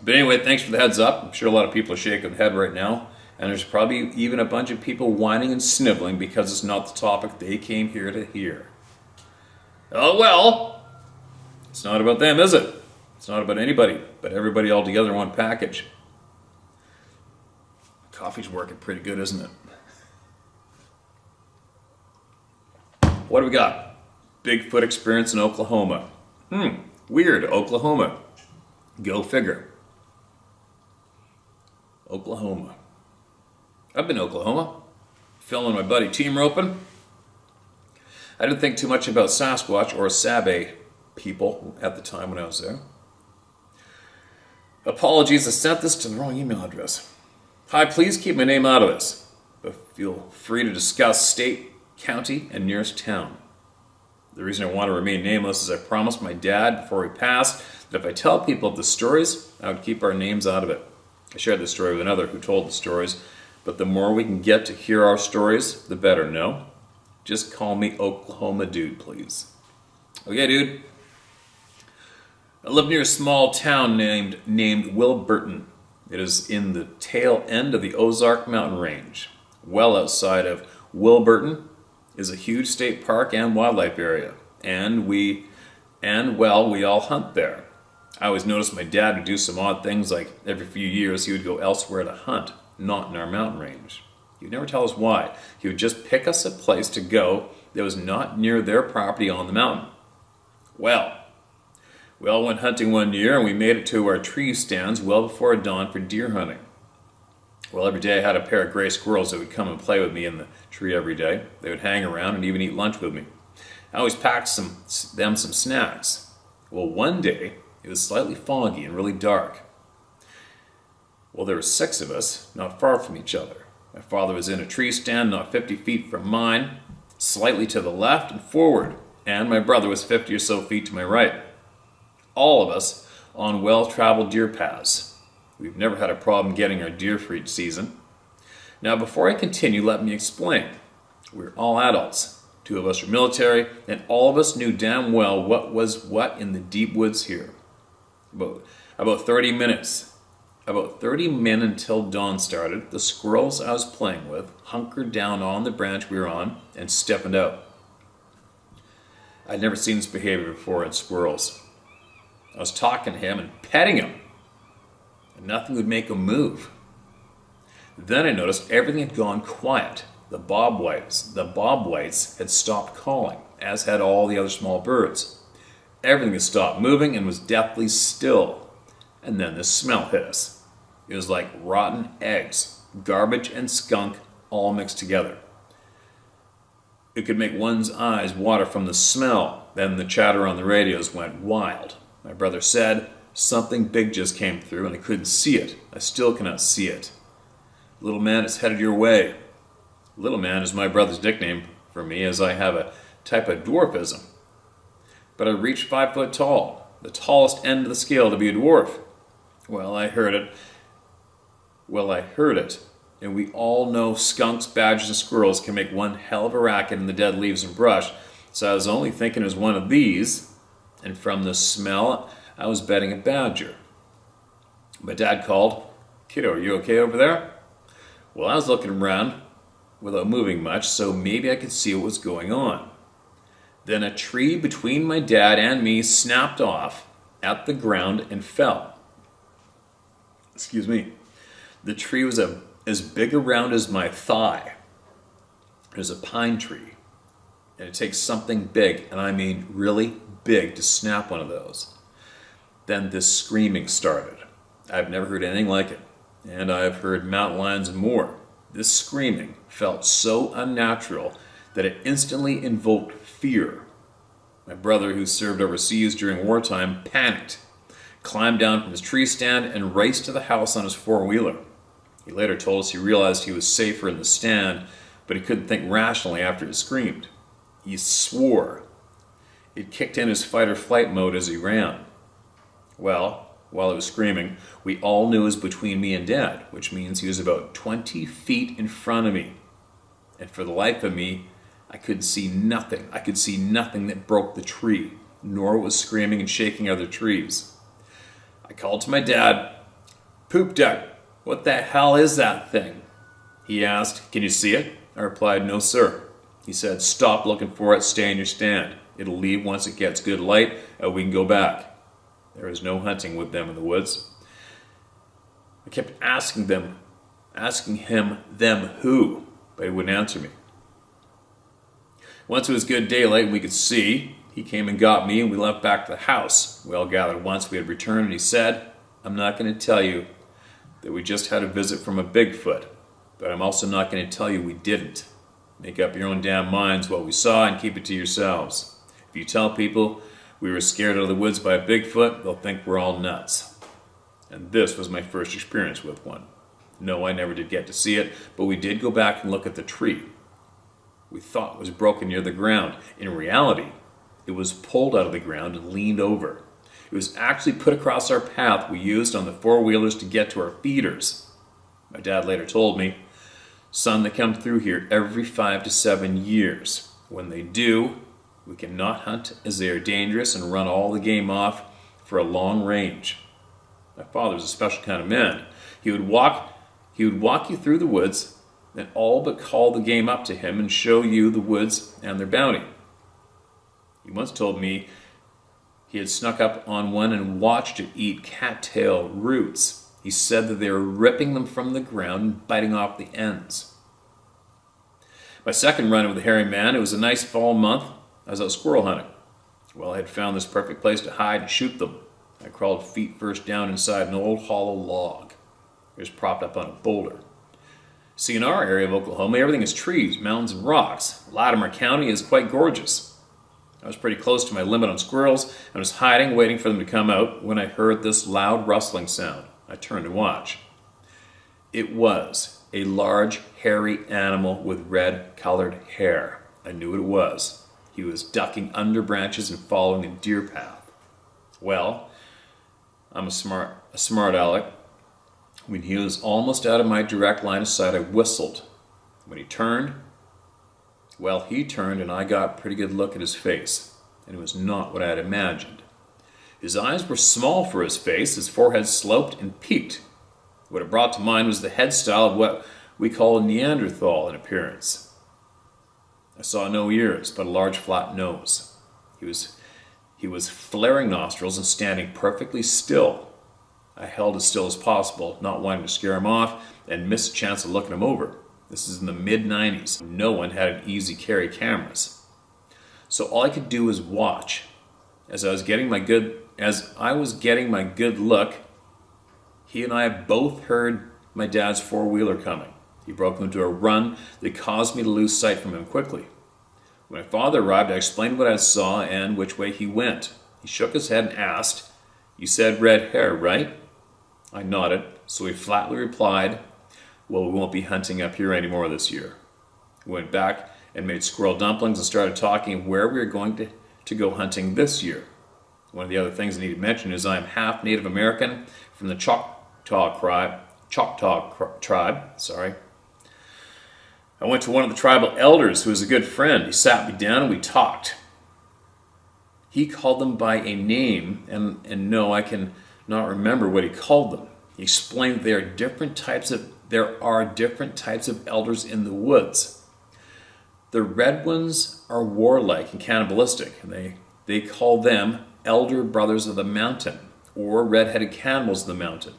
But anyway, thanks for the heads up. I'm sure a lot of people are shaking their head right now. And there's probably even a bunch of people whining and sniveling because it's not the topic they came here to hear. Oh well, It's not about them, is it? It's not about anybody, but everybody all together in one package. Coffee's working pretty good, isn't it? What do we got? Bigfoot experience in Oklahoma. Weird, Oklahoma. Go figure. Oklahoma. I've been to Oklahoma. Filming my buddy team roping. I didn't think too much about Sasquatch or Sabe people at the time when I was there. Apologies, I sent this to the wrong email address. Hi, please keep my name out of this, but feel free to discuss state, county, and nearest town. The reason I want to remain nameless is I promised my dad before he passed that if I tell people of the stories, I would keep our names out of it. I shared this story with another who told the stories, but the more we can get to hear our stories, the better, no? Just call me Oklahoma Dude, please. Okay, dude. I live near a small town named Wilburton. It is in the tail end of the Ozark mountain range. Well outside of Wilburton is a huge state park and wildlife area, and we all hunt there. I always noticed my dad would do some odd things, like every few years he would go elsewhere to hunt, not in our mountain range. He would never tell us why. He would just pick us a place to go that was not near their property on the mountain. Well, we all went hunting one year and we made it to our tree stands well before dawn for deer hunting. Well, every day I had a pair of gray squirrels that would come and play with me in the tree every day. They would hang around and even eat lunch with me. I always packed them some snacks. Well, one day it was slightly foggy and really dark. Well, there were 6 of us, not far from each other. My father was in a tree stand not 50 feet from mine, slightly to the left and forward, and my brother was 50 or so feet to my right. All of us on well-traveled deer paths. We've never had a problem getting our deer for each season. Now, before I continue, let me explain. We're all adults. 2 of us are military, and all of us knew damn well what was what in the deep woods here. About 30 minutes. About 30 men until dawn started, the squirrels I was playing with hunkered down on the branch we were on and stiffened out. I'd never seen this behavior before in squirrels. I was talking to him and petting him, and nothing would make him move. Then I noticed everything had gone quiet. The bobwhites had stopped calling, as had all the other small birds. Everything had stopped moving and was deathly still. And then the smell hit us. It was like rotten eggs, garbage and skunk all mixed together. It could make one's eyes water from the smell. Then the chatter on the radios went wild. My brother said, something big just came through and I couldn't see it. I still cannot see it. Little man is headed your way. Little man is my brother's nickname for me, as I have a type of dwarfism. But I reached 5 foot tall, the tallest end of the scale to be a dwarf. Well, I heard it, and we all know skunks, badgers, and squirrels can make one hell of a racket in the dead leaves and brush, so I was only thinking it was one of these, and from the smell, I was betting a badger. My dad called, "Kiddo, are you okay over there?" Well, I was looking around without moving much, so maybe I could see what was going on. Then a tree between my dad and me snapped off at the ground and fell. Excuse me. The tree was as big around as my thigh. It was a pine tree. And it takes something big, and I mean really big, to snap one of those. Then this screaming started. I've never heard anything like it. And I've heard mountain lions and more. This screaming felt so unnatural that it instantly invoked fear. My brother, who served overseas during wartime, panicked, climbed down from his tree stand, and raced to the house on his four-wheeler. He later told us he realized he was safer in the stand, but he couldn't think rationally after it screamed. He swore. It kicked in his fight-or-flight mode as he ran. Well, while he was screaming, we all knew it was between me and Dad, which means he was about 20 feet in front of me. And for the life of me, I could see nothing. I could see nothing that broke the tree, nor was screaming and shaking other trees. I called to my dad, "Poop duck, what the hell is that thing?" He asked, "Can you see it?" I replied, "No, sir." He said, "Stop looking for it, stay in your stand. It'll leave once it gets good light, and we can go back." There is no hunting with them in the woods. I kept asking him who, but he wouldn't answer me. Once it was good daylight and we could see, he came and got me, and we left back to the house. We all gathered once we had returned, and he said, "I'm not going to tell you that we just had a visit from a Bigfoot, but I'm also not going to tell you we didn't. Make up your own damn minds what we saw and keep it to yourselves. If you tell people we were scared out of the woods by a Bigfoot, they'll think we're all nuts." And this was my first experience with one. No, I never did get to see it, but we did go back and look at the tree we thought was broken near the ground. In reality, it was pulled out of the ground and leaned over. It was actually put across our path we used on the four-wheelers to get to our feeders. My dad later told me, "Son, they come through here every 5 to 7 years. When they do, we cannot hunt as they are dangerous and run all the game off for a long range." My father was a special kind of man. He would walk you through the woods and all but call the game up to him and show you the woods and their bounty. He once told me he had snuck up on one and watched it eat cattail roots. He said that they were ripping them from the ground and biting off the ends. My second run with the hairy man, it was a nice fall month. I was out squirrel hunting. Well, I had found this perfect place to hide and shoot them. I crawled feet first down inside an old hollow log. It was propped up on a boulder. See, in our area of Oklahoma, everything is trees, mountains, and rocks. Latimer County is quite gorgeous. I was pretty close to my limit on squirrels and was hiding, waiting for them to come out, when I heard this loud rustling sound. I turned to watch. It was a large, hairy animal with red-colored hair. I knew what it was. He was ducking under branches and following a deer path. Well, I'm a smart aleck. When he was almost out of my direct line of sight, I whistled. When he turned, and I got a pretty good look at his face, and it was not what I had imagined. His eyes were small for his face, his forehead sloped and peaked. What it brought to mind was the head style of what we call a Neanderthal in appearance. I saw no ears, but a large flat nose. He was flaring nostrils and standing perfectly still. I held as still as possible, not wanting to scare him off and miss a chance of looking him over. This is in the mid-90s. No one had an easy carry cameras. So all I could do was watch. As I was getting my good look, he and I both heard my dad's four-wheeler coming. He broke into a run that caused me to lose sight from him quickly. When my father arrived, I explained what I saw and which way he went. He shook his head and asked, "You said red hair, right?" I nodded, so he flatly replied, "Well, we won't be hunting up here anymore this year." We went back and made squirrel dumplings and started talking where we were going to go hunting this year. One of the other things I need to mention is I am half Native American from the Choctaw tribe. I went to one of the tribal elders who was a good friend. He sat me down and we talked. He called them by a name, and no, I can not remember what he called them. He explained there are different types of elders in the woods. The red ones are warlike and cannibalistic, and they call them elder brothers of the mountain, or red-headed cannibals of the mountain.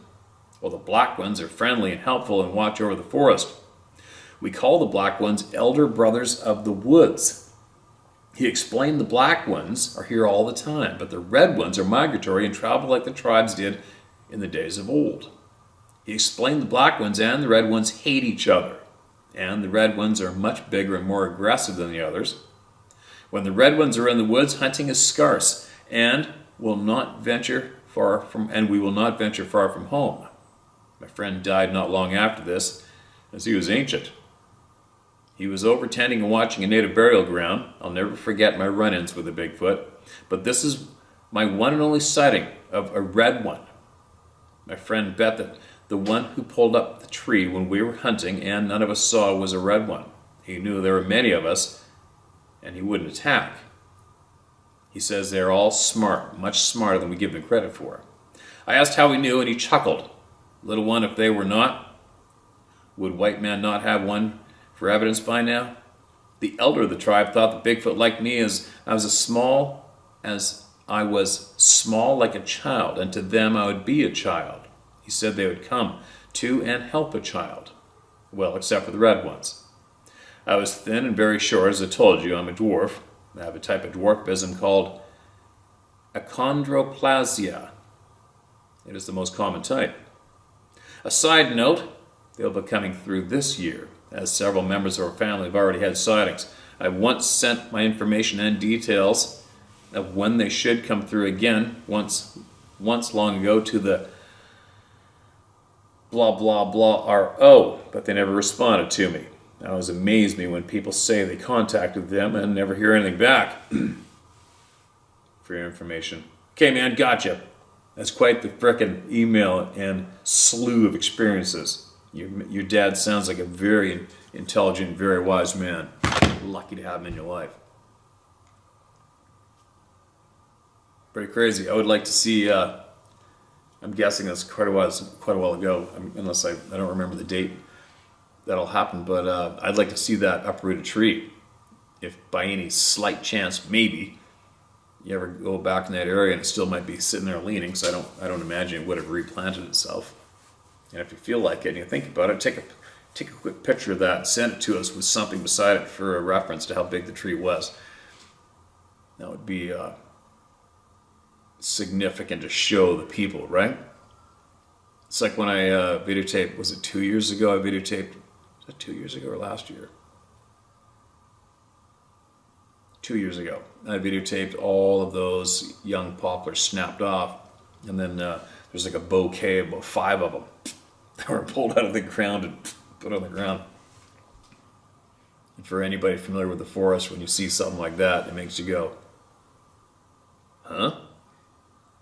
While the black ones are friendly and helpful and watch over the forest. We call the black ones elder brothers of the woods. He explained the black ones are here all the time, but the red ones are migratory and travel like the tribes did in the days of old. He explained the black ones and the red ones hate each other, and the red ones are much bigger and more aggressive than the others. When the red ones are in the woods, hunting is scarce, and we will not venture far from home. My friend died not long after this, as he was ancient. He was over tending and watching a native burial ground. I'll never forget my run-ins with a Bigfoot, but this is my one and only sighting of a red one. My friend bet that the one who pulled up the tree when we were hunting and none of us saw was a red one. He knew there were many of us, and he wouldn't attack. He says they're all smart, much smarter than we give them credit for. I asked how he knew, and he chuckled. Little one, if they were not, would white man not have one for evidence by now? The elder of the tribe thought that Bigfoot liked me as I was small like a child, and to them I would be a child. He said they would come to and help a child. Well, except for the red ones. I was thin and very short. As I told you, I'm a dwarf. I have a type of dwarfism called achondroplasia. It is the most common type. A side note, they'll be coming through this year, as several members of our family have already had sightings. I once sent my information and details of when they should come through again, once long ago, to the blah blah blah RO, but they never responded to me. That always amazed me when people say they contacted them and never hear anything back. For your information. Okay, man, gotcha. That's quite the frickin' email and slew of experiences. Your dad sounds like a very intelligent, very wise man. Lucky to have him in your life. Pretty crazy. I would like to see, I'm guessing that's quite a while ago, unless I don't remember the date that'll happen, but I'd like to see that uproot a tree. If by any slight chance, maybe, you ever go back in that area and it still might be sitting there leaning, so I don't imagine it would have replanted itself. And if you feel like it and you think about it, take a quick picture of that and send it to us with something beside it for a reference to how big the tree was. That would be significant to show the people, right? It's like when I videotaped, was it 2 years ago I videotaped? Was that 2 years ago or last year? 2 years ago. I videotaped all of those young poplars snapped off, and then there's like a bouquet of about 5 of them that were pulled out of the ground and put on the ground. And for anybody familiar with the forest, when you see something like that, it makes you go, huh?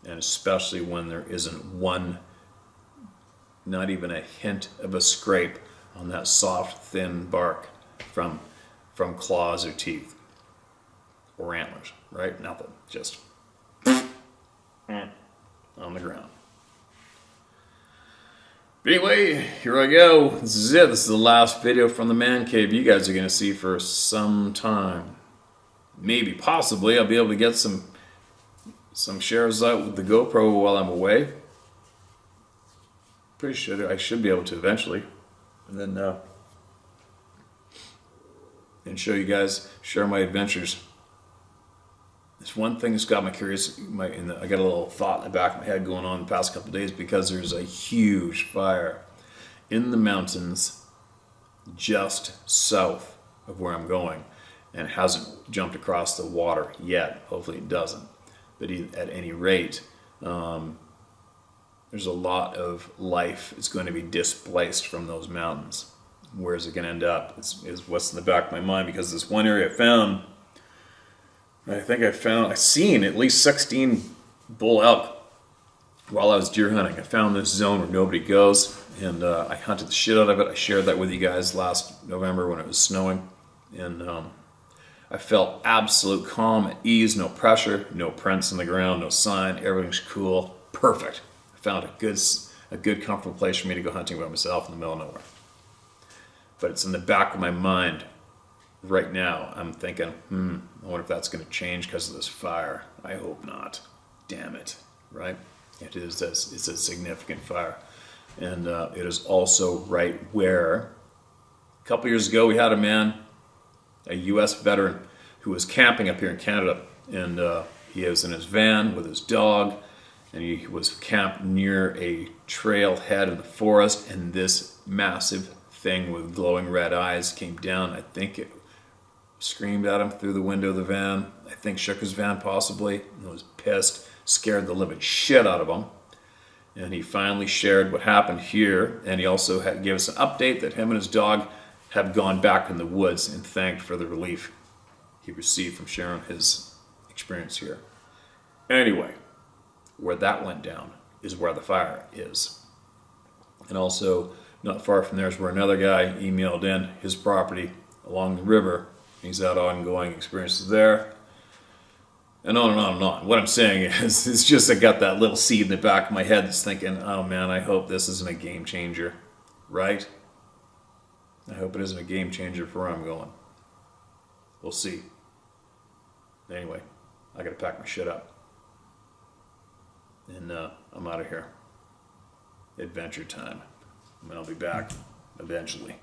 And especially when there isn't one, not even a hint of a scrape on that soft, thin bark from claws or teeth or antlers, right? Nothing, just on the ground. But anyway, here I go. This is it. This is the last video from the man cave you guys are going to see for some time. Maybe, possibly, I'll be able to get some shares out with the GoPro while I'm away. Pretty sure I should be able to eventually. And then and show you guys, share my adventures. It's one thing that's got me curious. I got a little thought in the back of my head going on the past couple of days, because there's a huge fire in the mountains just south of where I'm going, and hasn't jumped across the water yet. Hopefully it doesn't. But at any rate, there's a lot of life that's going to be displaced from those mountains. Where's it going to end up is what's in the back of my mind, because this one area I found, I've seen at least 16 bull elk while I was deer hunting. I found this zone where nobody goes, and I hunted the shit out of it. I shared that with you guys last November when it was snowing, and I felt absolute calm, at ease, no pressure, no prints in the ground, no sign, everything's cool, perfect. I found a good comfortable place for me to go hunting by myself in the middle of nowhere. But it's in the back of my mind right now. I'm thinking, I wonder if that's going to change because of this fire. I hope not. Damn it, right? It is. It's a significant fire, and it is also right where a couple years ago we had a man, a U.S. veteran, who was camping up here in Canada, and he was in his van with his dog, and he was camped near a trailhead in the forest, and this massive thing with glowing red eyes came down. I think it screamed at him through the window of the van. I think shook his van possibly, and was pissed, scared the living shit out of him. And he finally shared what happened here, and he also gave us an update that him and his dog have gone back in the woods, and thanked for the relief he received from sharing his experience here. Anyway, where that went down is where the fire is. And also, not far from there is where another guy emailed in his property along the river. He's had ongoing experiences there. And on and on and on. What I'm saying is, it's just I got that little seed in the back of my head that's thinking, oh man, I hope this isn't a game changer. Right? I hope it isn't a game changer for where I'm going. We'll see. Anyway, I gotta pack my shit up. And I'm out of here. Adventure time. I mean, I'll be back eventually.